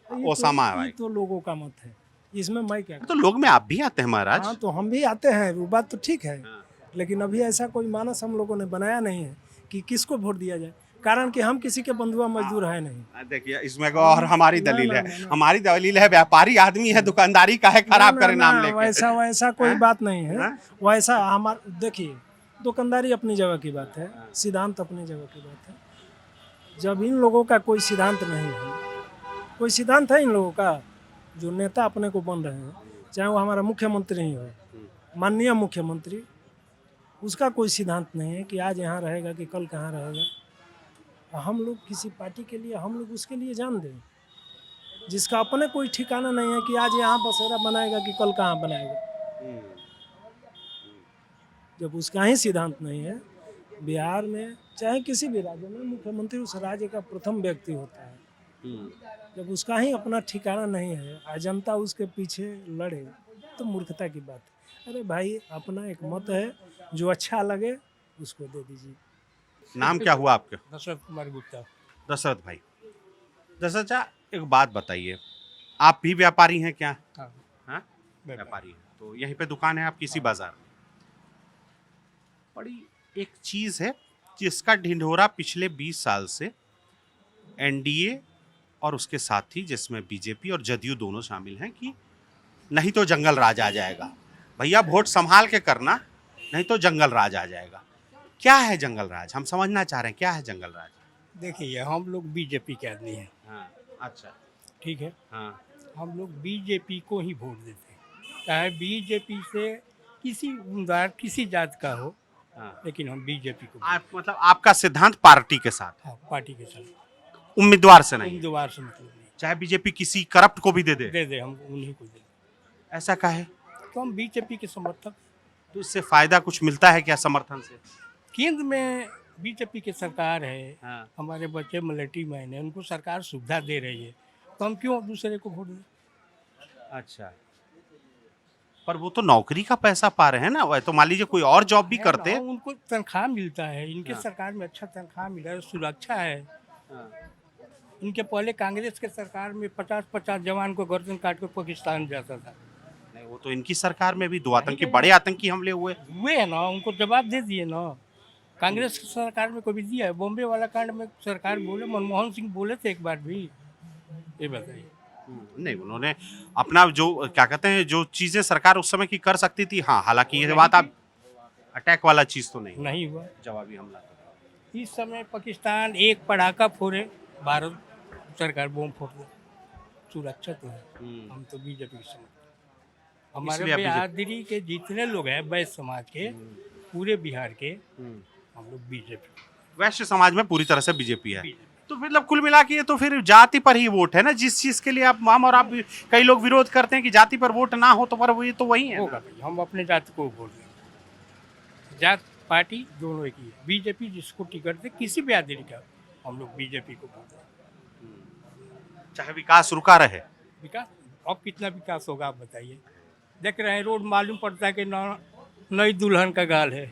ओसामा भाई? तो लोगों का मत है, इसमें मैं क्या? तो लोग में आप भी आते हैं महाराज। हाँ, तो हम भी आते हैं, वो बात तो ठीक है। लेकिन अभी ऐसा कोई मानस हम लोगों ने बनाया नहीं है कि किसको वोट दिया जाए, कारण कि हम किसी के बंधुआ मजदूर है नहीं। देखिए इसमें और हमारी दलील है, हमारी दलील है व्यापारी आदमी है, दुकानदारी का है खराब करे नाम लेके। वैसा कोई बात नहीं है। वैसा हमारा देखिए, दुकानदारी अपनी जगह की बात है, सिद्धांत अपनी जगह की बात है। जब इन लोगों का कोई सिद्धांत नहीं है, कोई सिद्धांत है इन लोगों का, जो नेता अपने को बन रहे हैं, चाहे वो हमारा मुख्यमंत्री ही हो, माननीय मुख्यमंत्री, उसका कोई सिद्धांत नहीं है कि आज यहाँ रहेगा कि कल कहाँ रहेगा। हम लोग किसी पार्टी के लिए, हम लोग उसके लिए जान दें जिसका अपने कोई ठिकाना नहीं है कि आज यहाँ बसेरा बनाएगा कि कल कहाँ बनाएगा। जब उसका ही सिद्धांत नहीं है, बिहार में चाहे किसी भी राज्य में मुख्यमंत्री उस राज्य का प्रथम व्यक्ति होता है, जब उसका ही अपना ठिकाना नहीं है और जनता उसके पीछे लड़े तो मूर्खता की बात है। अरे भाई अपना एक मत है, जो अच्छा लगे उसको दे दीजिए। नाम क्या हुआ आपका? दशरथ कुमार गुप्ता। दशरथ भाई, दशरथ चा एक बात बताइए, आप भी व्यापारी हैं क्या? हाँ, हाँ व्यापारी हैं, तो यहीं पे दुकान है आपकी इसी बाजार में? बड़ी एक चीज है जिसका ढिंढोरा पिछले 20 साल से एनडीए और उसके साथी जिसमें बीजेपी और जदयू दोनों शामिल हैं कि नहीं तो जंगल राज आ जाएगा, भैया वोट संभाल के करना, नहीं तो जंगल राज आ जाएगा। क्या है जंगल राज, हम समझना चाह रहे हैं, क्या है जंगल राज? देखिए हम लोग बीजेपी के आदमी हैं। हाँ, अच्छा, ठीक है, हाँ, हम लोग बीजेपी को ही वोट देते हैं, चाहे बीजेपी से किसी उम्मीदवार किसी जात का हो, हाँ। लेकिन हम बीजेपी को आप मतलब आपका सिद्धांत पार्टी के साथ, हाँ, पार्टी के साथ, उम्मीदवार से नहीं, उम्मीदवार से मतलब नहीं। चाहे बीजेपी किसी करप्ट को भी दे दे हम उन्हीं को दे। ऐसा का है? तो हम बीजेपी के समर्थक। तो इससे फायदा कुछ मिलता है क्या समर्थन से? केंद्र में बीजेपी की सरकार है, हाँ। हमारे बच्चे मिलिट्री मैन है, उनको सरकार सुविधा दे रही है, तो हम क्यों दूसरे को वोट दें? अच्छा, पर वो तो नौकरी का पैसा पा रहे हैं ना, वह तो मान लीजिए कोई और जॉब भी करते, उनको तनख्वाह मिलता है, इनके हाँ। सरकार में अच्छा तनख्वाह मिला है, सुरक्षा है। हाँ। इनके पहले कांग्रेस के सरकार में 50-50 जवान को गर्दन काट कर पाकिस्तान जाता था। नहीं, वो तो इनकी सरकार में भी 2 आतंकी, बड़े आतंकी हमले हुए है ना, उनको जवाब दे दिए ना। कांग्रेस की सरकार में कभी दिया है? बॉम्बे वाला कांड में सरकार बोले, मनमोहन सिंह बोले थे एक बार भी? ये बताइए। नहीं, उन्होंने अपना जो क्या कहते हैं, जो चीजें सरकार उस समय की कर सकती थी, हाँ, हालांकि ये बात आप अटैक वाला चीज तो नहीं हुआ, जवाबी हमला तो। इस समय पाकिस्तान एक पटाखा फोड़े, भारत सरकार बम फोड़ दे, सुरक्षा तो है। हम तो बीजेपी के समर्थक। हमारे इसलिए आप बिहारी के जितने लोग हैं वैश्य समाज के, पूरे बिहार के, हम लोग बीजेपी। वैश्य समाज में पूरी तरह से बीजेपी है। तो मतलब कुल मिला के ये तो फिर जाति पर ही वोट है ना, जिस चीज के लिए आप हम और आप कई लोग विरोध करते हैं कि जाति पर वोट ना हो, तो पर वो ये तो वही है होगा भाई, हम अपने जाति को वोट देंगे। जात पार्टी दोनों एक ही है। बीजेपी जिसको टिकट दे, किसी भी आदमी का, हम लोग बीजेपी को वोट देंगे, चाहे विकास रुका रहे। विकास अब कितना विकास होगा आप बताइए? देख रहे हैं रोड, मालूम पड़ता है कि नई दुल्हन का गाल है।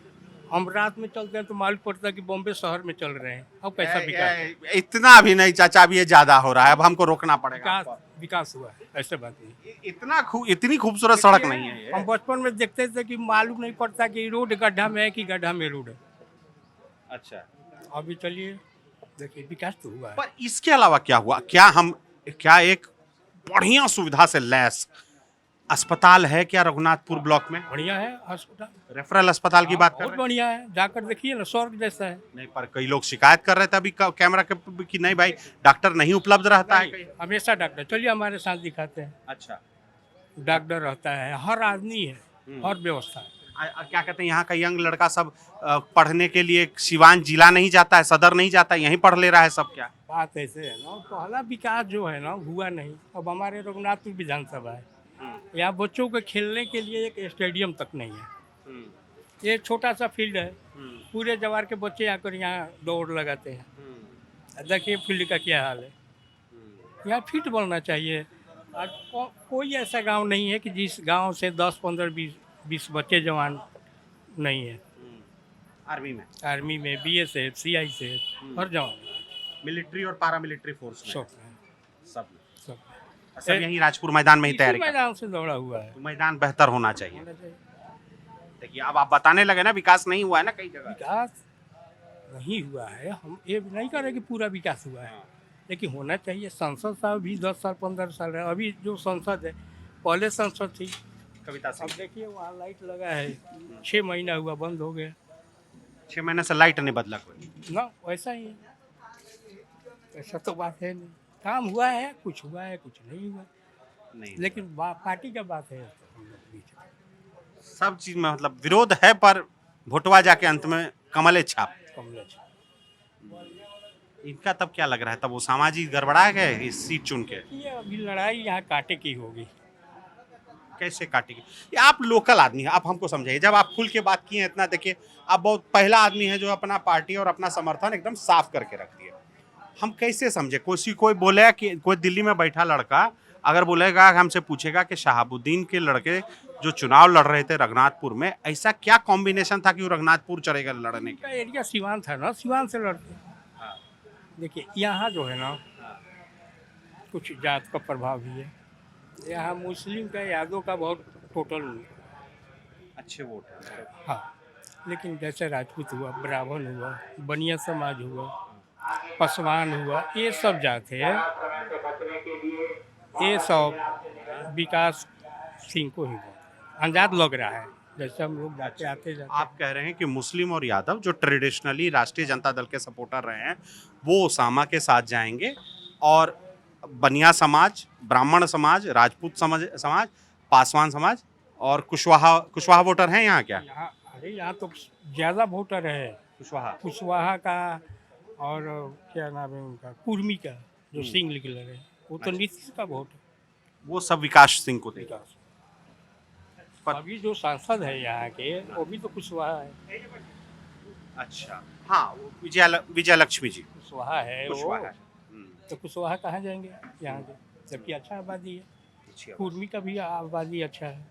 हम रात में चलते हैं तो मालूम पड़ता है कि बॉम्बे शहर में चल रहे हैं। अब कैसा विकास? इतना भी नहीं चाचा, अब ये ज्यादा हो रहा है, अब हमको रोकना पड़ेगा। विकास हुआ है, ऐसे बात नहीं। इतनी खूबसूरत सड़क नहीं है ये। हम बचपन में देखते थे कि मालूम नहीं पड़ता कि रोड गड्ढा में है कि गड्ढा में रोड है। अच्छा, अभी चलिए देखिए विकास तो हुआ है। पर इसके अलावा क्या हुआ? क्या एक बढ़िया सुविधा से लैस अस्पताल है क्या रघुनाथपुर ब्लॉक में? बढ़िया है अस्पताल, रेफरल अस्पताल की बात कर बहुत बढ़िया है, जाकर देखिए ना, स्वर्ग जैसा है। नहीं, पर कई लोग शिकायत कर रहे थे अभी कैमरा के कि नहीं भाई डॉक्टर नहीं उपलब्ध रहता है। हमेशा डॉक्टर, चलिए हमारे साथ दिखाते हैं। अच्छा, डॉक्टर रहता है, हर आदमी है, हर व्यवस्था है। क्या कहते हैं, यहाँ का यंग लड़का सब पढ़ने के लिए सिवान जिला नहीं जाता है, सदर नहीं जाता है, यहीं पढ़ ले रहा है सब। क्या बात ऐसे है ना, पहला विकास जो है ना हुआ नहीं। अब हमारे रघुनाथपुर विधानसभा है, यहाँ बच्चों के खेलने के लिए एक स्टेडियम तक नहीं है। ये छोटा सा फील्ड है, पूरे जवार के बच्चे आकर यहाँ दौड़ लगाते हैं। देखिए फील्ड का क्या हाल है। यहाँ फील्ड बनना चाहिए। आज कोई ऐसा गांव नहीं है कि जिस गांव से 10, 15, 20 बच्चे जवान नहीं है। आर्मी में BSF, CISF, हर जवान, मिलिट्री और पारामिलिट्री फोर्स में सब सब यही राजपुर मैदान में ही तैयारी मैदान से दौड़ा हुआ है। तो मैदान बेहतर होना चाहिए। देखिए अब आप बताने लगे ना विकास नहीं हुआ है ना, कई जगह विकास नहीं हुआ है। हम ये नहीं कह रहे कि पूरा विकास हुआ है, लेकिन होना चाहिए। संसद साहब भी 10 साल 15 साल है। अभी जो संसद है, पहले संसद थी कविता सिंह, अब देखिए वहाँ लाइट लगा है, 6 महीना हुआ बंद हो गया। 6 महीने से लाइट नहीं बदला कोई ना, वैसा ही है। ऐसा तो बात है नहीं, काम हुआ है, कुछ हुआ है, कुछ नहीं हुआ नहीं, लेकिन पार्टी का बात है तो हम लोग बीच में सब चीज में मतलब विरोध है, पर भोटवा जाके अंत में कमले छाप। इनका तब क्या लग रहा है, तब वो सामाजिक गड़बड़ा गए इस सीट चुन के? ये अभी लड़ाई यहाँ कांटे की होगी। कैसे काटेगी? ये आप लोकल आदमी हैं, आप हमको समझाइए। जब आप खुल के बात किए इतना, देखिए आप बहुत पहला आदमी है जो अपना पार्टी और अपना समर्थन एकदम साफ करके रखती है। हम कैसे समझे? कोई बोले कि कोई दिल्ली में बैठा लड़का अगर बोलेगा, हमसे पूछेगा कि शहाबुद्दीन के लड़के जो चुनाव लड़ रहे थे रघुनाथपुर में, ऐसा क्या कॉम्बिनेशन था कि वो रघुनाथपुर चलेगा लड़ने का एरिया सिवान था ना, सिवान से लड़ते। देखिए यहाँ जो है ना कुछ जात का प्रभाव भी है। यहाँ मुस्लिम का, यादव का बहुत टोटल अच्छे वोट है। हाँ, लेकिन जैसे राजपूत हुआ, ब्राह्मण हुआ, बनिया समाज हुआ, पासवान हुआ, ये सब जात है, ये सब विकास सिंह को ही अंदाज लग रहा है। जैसे हम लोग जाते आते जाते। आप कह रहे हैं कि मुस्लिम और यादव जो ट्रेडिशनली राष्ट्रीय जनता दल के सपोर्टर रहे हैं वो ओसामा के साथ जाएंगे, और बनिया समाज, ब्राह्मण समाज, राजपूत समाज, पासवान समाज और कुशवाहा वोटर हैं यहाँ क्या? अरे यहाँ तो ज़्यादा वोटर है कुशवाहा का, और क्या नाम है उनका, कुर्मी का, जो सिंह निकल रहे हैं, वो तो नीतीश का वोट है। वो सब विकास सिंह को देगा। अभी जो सांसद है यहाँ के वो भी तो कुशवाहा है। अच्छा, हाँ, विजय लक्ष्मी जी कुशवाहा है वो। है। तो कुशवाहा कहाँ जाएंगे यहाँ के? जबकि अच्छा आबादी है, कुर्मी का भी आबादी अच्छा है,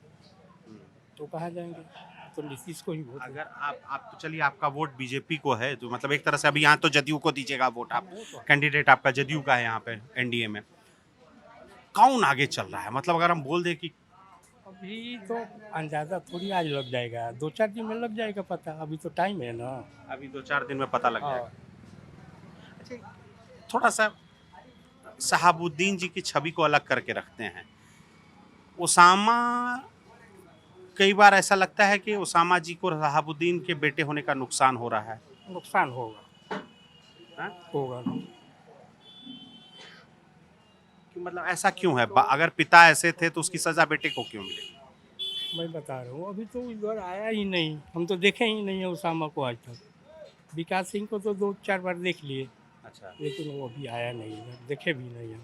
तो कहाँ जाएंगे? तो नीतीश को ही वोट। अगर आप चलिए, आपका वोट बीजेपी को है, तो मतलब एक तरह से अभी यहाँ तो जदयू को दीजिएगा वोट, आप कैंडिडेट आपका जदयू का है यहाँ पे एनडीए में, कौन आगे चल रहा है? मतलब अगर हम बोल दें कि अभी तो अंदाजा थोड़ी आज लग जाएगा, 2-4 दिन में लग जाएगा पता, अभी तो टाइम है ना। अभी 2-4 दिन में पता लग जाएगा। अच्छा, थोड़ा सा शहाबुद्दीन जी की छवि को अलग करके रखते हैं। ओसामा, कई बार ऐसा लगता है कि ओसामा जी को शहाबुद्दीन के बेटे होने का नुकसान हो रहा है। नुकसान होगा, होगा। कि मतलब ऐसा क्यों है? अगर पिता ऐसे थे तो उसकी सजा बेटे को क्यों मिलेगी? मैं बता रहा हूँ, अभी तो इधर आया ही नहीं, हम तो देखे ही नहीं है ओसामा को आज तक। विकास सिंह को तो 2-4 बार देख लिए। अच्छा, लेकिन वो अभी आया नहीं है, देखे भी नहीं है।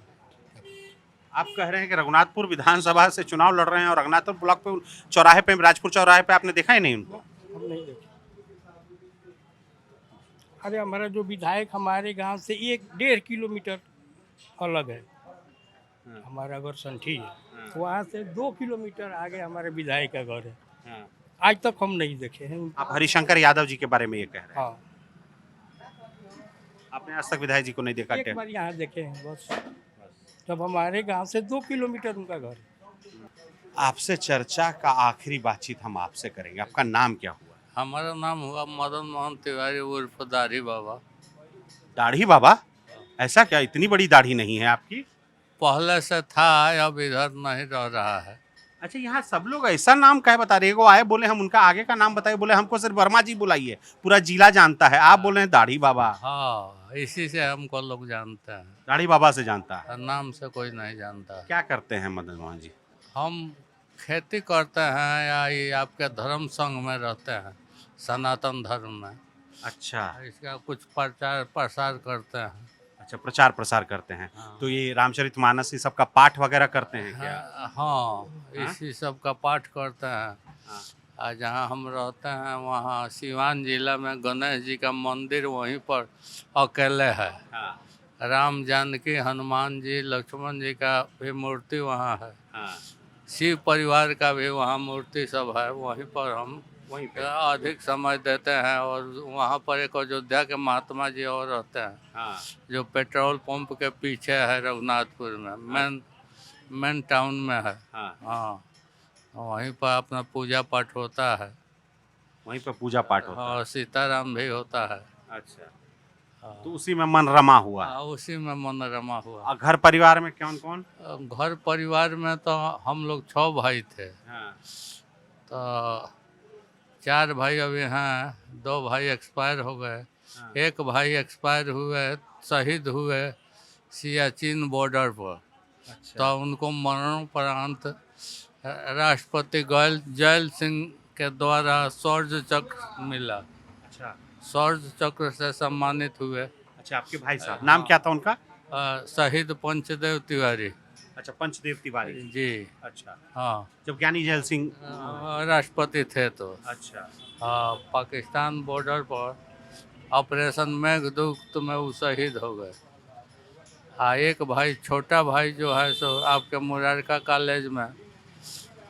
आप कह रहे हैं कि रघुनाथपुर विधानसभा से चुनाव लड़ रहे हैं और रघुनाथपुर ब्लॉक पे चौराहे पे, राजपुर चौराहे पे आपने देखा ही नहीं उनको? हम नहीं देखे। अरे हमारा जो विधायक हमारे गांव से 1-1.5 किलोमीटर अलग है, हमारा घर संठी है, वहाँ से 2 किलोमीटर आगे हमारे विधायक का घर है। आज तक हम नहीं देखे हैं। आप हरिशंकर यादव जी के बारे में ये कह रहे हैं? हाँ, आपने आज तक विधायक जी को नहीं देखा? एक बार यहाँ देखे हैं बस, जब हमारे गांव से 2 किलोमीटर उनका घर है। आपसे चर्चा का आखिरी बातचीत हम आपसे करेंगे। आपका नाम क्या हुआ? हमारा नाम हुआ मदन मोहन तिवारी उर्फ दाढ़ी बाबा। दाढ़ी बाबा? ऐसा क्या, इतनी बड़ी दाढ़ी नहीं है आपकी? पहले से था, अब इधर नहीं रह रहा है। अच्छा, यहाँ सब लोग ऐसा नाम क्या बता रहे हैं? वो आए बोले हम उनका आगे का नाम बताइए, बोले हमको सिर्फ वर्मा जी बुलाइए, पूरा जिला जानता है। आप बोल रहे हैं दाढ़ी बाबा? हाँ, इसी से हमको लोग जानते हैं। दाढ़ी बाबा से जानता है? नाम से कोई नहीं जानता। क्या करते हैं मदन मोहन जी? हम खेती करते हैं या ये आपके धर्म संघ में रहते हैं, सनातन धर्म में। अच्छा, इसका कुछ प्रचार प्रसार करते हैं। अच्छा, प्रचार प्रसार करते हैं। हाँ। तो ये रामचरितमानस ये सब का पाठ वगैरह करते हैं क्या? हाँ, इसी सब का पाठ करते हैं। हाँ। जहाँ हम रहते हैं वहाँ सिवान जिला में गणेश जी का मंदिर वहीं पर अकेले है। हाँ। राम जानकी, हनुमान जी, लक्ष्मण जी का भी मूर्ति वहाँ है। हाँ। शिव परिवार का भी वहाँ मूर्ति सब है, वहीं पर हम वहीं पे अधिक समय देते हैं। और वहाँ पर एक अयोध्या के महात्मा जी और रहते हैं। हाँ। जो पेट्रोल पंप के पीछे है रघुनाथपुर में, मेन टाउन में है। हाँ। हाँ, वहीं पर अपना पूजा पाठ होता है। वहीं पर पूजा पाठ होता है और सीताराम भी होता है। अच्छा, तो उसी में मन रमा हुआ? हाँ, उसी में मन रमा हुआ। और घर परिवार में कौन कौन? घर परिवार में तो हम लोग 6 भाई थे। हाँ। तो 4 भाई अभी हैं, 2 भाई एक्सपायर हो गए। हाँ। एक भाई एक्सपायर हुए, शहीद हुए सियाचिन बॉर्डर पर। अच्छा। तो उनको मरणोपरांत राष्ट्रपति जैल सिंह के द्वारा शौर्य चक्र मिला। अच्छा, शौर्य चक्र से सम्मानित हुए। अच्छा, आपके भाई साहब नाम क्या था उनका? शहीद पंचदेव तिवारी। अच्छा, पंचदेव तिवारी जी। अच्छा, हाँ, जब ज्ञानी जैल सिंह राष्ट्रपति थे तो। अच्छा, हाँ, पाकिस्तान बॉर्डर पर ऑपरेशन मेघदूत में वो शहीद हो गए। एक भाई छोटा भाई जो है सो आपके मुरारका कॉलेज में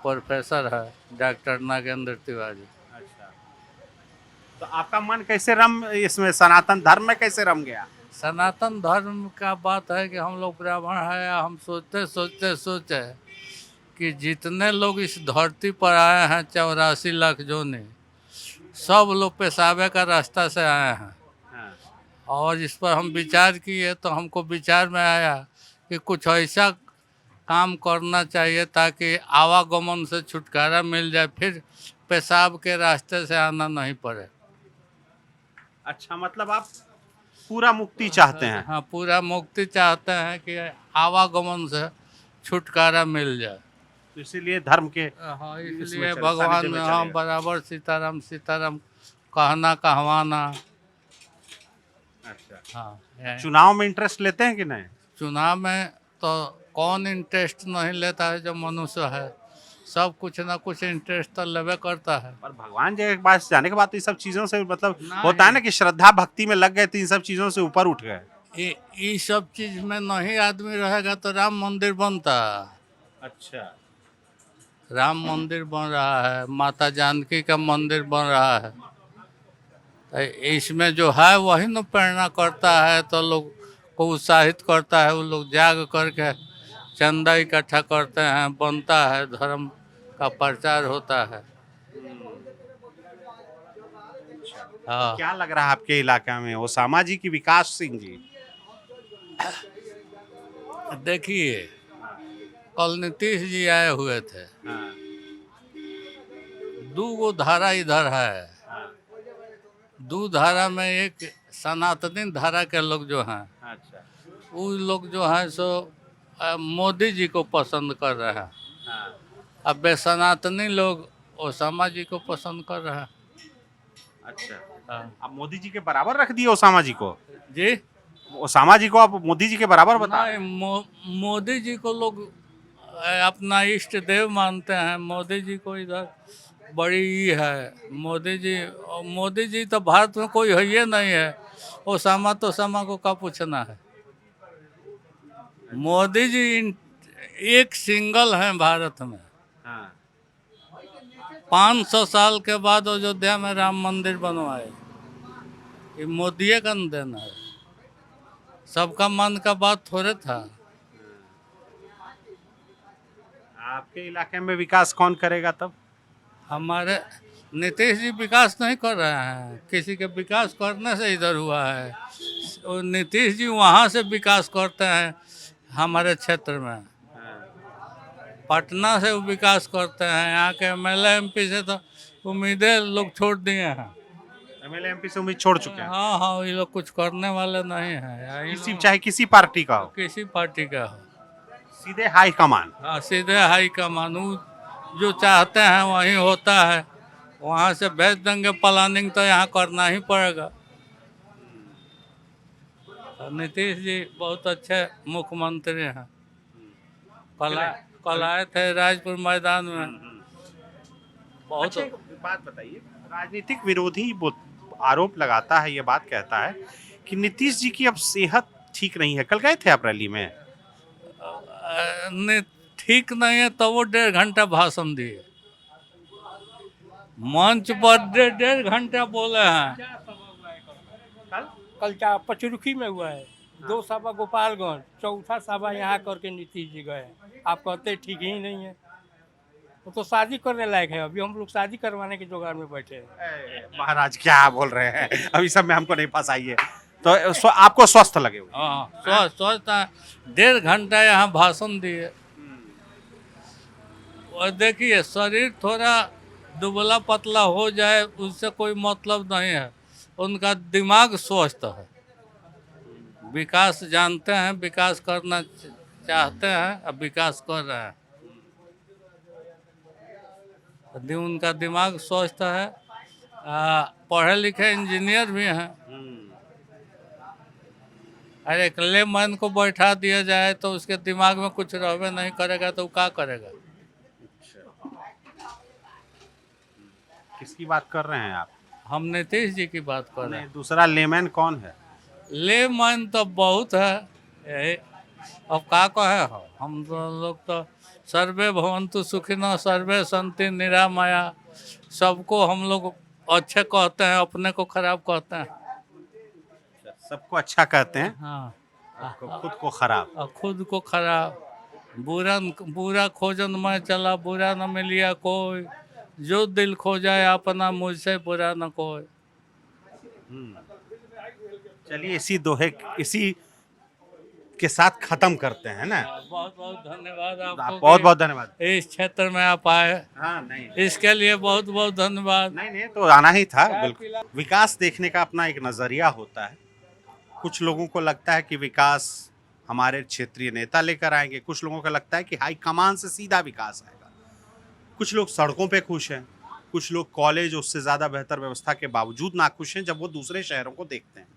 प्रोफेसर है, डॉक्टर नागेंद्र तिवारी। अच्छा, तो आपका मन कैसे रम इसमें सनातन धर्म में कैसे रम गया? सनातन धर्म का बात है कि हम लोग ब्राह्मण हैं, हम सोचे कि जितने लोग इस धरती पर आए हैं 84 लाख जोने, सब लोग पेशाबे का रास्ता से आए हैं। और इस पर हम विचार किए तो हमको विचार में आया कि कुछ ऐसा काम करना चाहिए ताकि आवागमन से छुटकारा मिल जाए, फिर पेशाब के रास्ते से आना नहीं पड़े। अच्छा, मतलब आप पूरा मुक्ति चाहते हैं? हाँ, पूरा मुक्ति चाहते हैं कि आवागमन से छुटकारा मिल जाए, तो इसीलिए धर्म के हाँ, इसलिए भगवान में हम बराबर सीताराम सीताराम कहवाना। अच्छा, हाँ, चुनाव में इंटरेस्ट लेते हैं कि नहीं? चुनाव में तो कौन इंटरेस्ट नहीं लेता है, जो मनुष्य है सब कुछ ना कुछ इंटरेस्ट तो लेवे करता है। पर भगवान जी के पास जाने के बाद तो ये सब चीजों से मतलब होता है ना कि श्रद्धा भक्ति में लग गए तो इन सब चीजों से ऊपर उठ गए। ये सब चीज में नहीं आदमी रहेगा तो राम मंदिर बनता। अच्छा, राम मंदिर बन रहा है, माता जानकी का मंदिर बन रहा है, तो इसमें जो है वही न प्रेरणा करता है, तो लोग को उत्साहित करता है। वो लोग जाग करके चंदा इकट्ठा करते हैं, बनता है, धर्म का प्रचार होता है। हाँ, क्या लग रहा है आपके इलाका में ओसामा जी की विकास सिंह जी? देखिए कल नीतीश जी आए हुए थे, दो धारा इधर है, दो धारा में एक सनातनी धारा के लोग जो हैं, अच्छा, वो लोग जो हैं सो मोदी जी को पसंद कर रहे हैं, अब वे सनातनी लोग ओसामा जी को पसंद कर रहे हैं। अच्छा, हाँ। आप मोदी जी के बराबर रख दिए ओसामा जी को? जी, ओसामा जी को आप मोदी जी के बराबर बता रहे हैं? मोदी जी को लोग अपना इष्ट देव मानते हैं। मोदी जी को इधर बड़ी है, मोदी जी तो भारत में कोई है ही नहीं है। ओसामा को क्या पूछना है? मोदी जी एक सिंगल हैं भारत में। 500 साल के बाद अयोध्या में राम मंदिर बनवाए, ये मोदी का न देना है, सबका मन का बात थोड़े था। आपके इलाके में विकास कौन करेगा तब? हमारे नीतीश जी विकास नहीं कर रहे हैं, किसी के विकास करने से इधर हुआ है। और नीतीश जी वहाँ से विकास करते हैं हमारे क्षेत्र में, पटना से वो विकास करते हैं। यहाँ के एमएलए एमपी से तो उम्मीदें लोग छोड़ दिए हैं। एमएलए एमपी से उम्मीद छोड़ चुके हैं? हाँ, ये लोग कुछ करने वाले नहीं हैं। चाहे किसी पार्टी का हो, किसी पार्टी का हो, सीधे हाई कमान। हाँ, सीधे हाई कमान, जो चाहते हैं वही होता है। वहाँ से भेज देंगे, प्लानिंग तो यहाँ करना ही पड़ेगा। नीतीश जी बहुत अच्छे मुख्यमंत्री हैं। कल आए थे राजपुर मैदान में। बहुत अच्छा, एक बात बताइए, राजनीतिक विरोधी आरोप लगाता है, ये बात कहता है कि नीतीश जी की अब सेहत ठीक नहीं है। कल गए थे आप रैली में? ठीक नहीं है तो वो 1.5 घंटा भाषण दिए, मंच पर 1.5 घंटा बोले हैं। कल पचरुखी में हुआ है, 2 सभा गोपालगंज, 4था सभा यहाँ करके नीतीश जी गए। आप कहते ठीक ही नहीं है, वो तो शादी करने लायक है। अभी हम लोग शादी करवाने के जुगाड़ में बैठे हैं। महाराज क्या बोल रहे हैं, अभी सब में हमको नहीं फंसाइए। तो आपको स्वस्थ लगे हुए? हाँ, स्वस्थ 1.5 घंटा यहाँ भाषण दिए। और देखिए, शरीर थोड़ा दुबला पतला हो जाए उससे कोई मतलब नहीं है, उनका दिमाग स्वस्थ है। विकास जानते हैं, विकास करना चाहते हैं, अब विकास कर रहे हैं। उनका दिमाग स्वस्थ है, पढ़े लिखे इंजीनियर भी हैं। अरे एक लेमैन को बैठा दिया जाए तो उसके दिमाग में कुछ रहबे नहीं करेगा तो क्या करेगा? किसकी बात कर रहे हैं आप? हम नीतीश जी की बात कर रहे हैं। दूसरा लेमैन कौन है? लेमैन तो बहुत है, अब का कहे हो, हम लोग तो सर्वे भवन्तु सुखिनः सर्वे सन्ति निरामया, सबको हम लोग अच्छे कहते हैं, अपने को खराब कहते हैं। सबको अच्छा कहते हैं, हाँ, खुद को खराब। और खुद को खराब। बुरा खोजन मैं चला, बुरा न मिलिया कोई, जो दिल खो जाए अपना, मुझसे बुरा न कोई। चलिए इसी के साथ खत्म करते हैं ना। बहुत बहुत धन्यवाद आपको, बहुत बहुत धन्यवाद। इस क्षेत्र में आप आए। हाँ, नहीं इसके लिए बहुत बहुत धन्यवाद। नहीं तो आना ही था। बिल्कुल, विकास देखने का अपना एक नजरिया होता है। कुछ लोगों को लगता है कि विकास हमारे क्षेत्रीय नेता लेकर आएंगे, कुछ लोगों को लगता है कि हाई कमान से सीधा विकास आएगा। कुछ लोग सड़कों पे खुश हैं, कुछ लोग कॉलेज उससे ज़्यादा बेहतर व्यवस्था के बावजूद नाखुश हैं जब वो दूसरे शहरों को देखते हैं।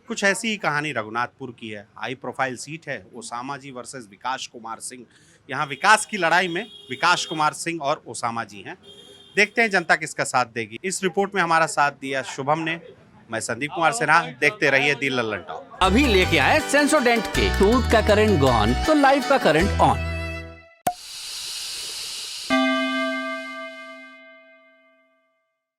कुछ ऐसी ही कहानी रघुनाथपुर की है। हाई प्रोफाइल सीट है, ओसामा जी वर्सेस विकास कुमार सिंह। यहाँ विकास की लड़ाई में विकास कुमार सिंह और ओसामा जी हैं। देखते हैं जनता किसका साथ देगी। इस रिपोर्ट में हमारा साथ दिया शुभम ने। मैं संदीप कुमार सिन्हा। देखते रहिए दिल लल्लन टॉक। अभी लेके आए सेंसोडेंट के। टूथ का करंट गॉन तो लाइफ का करंट ऑन।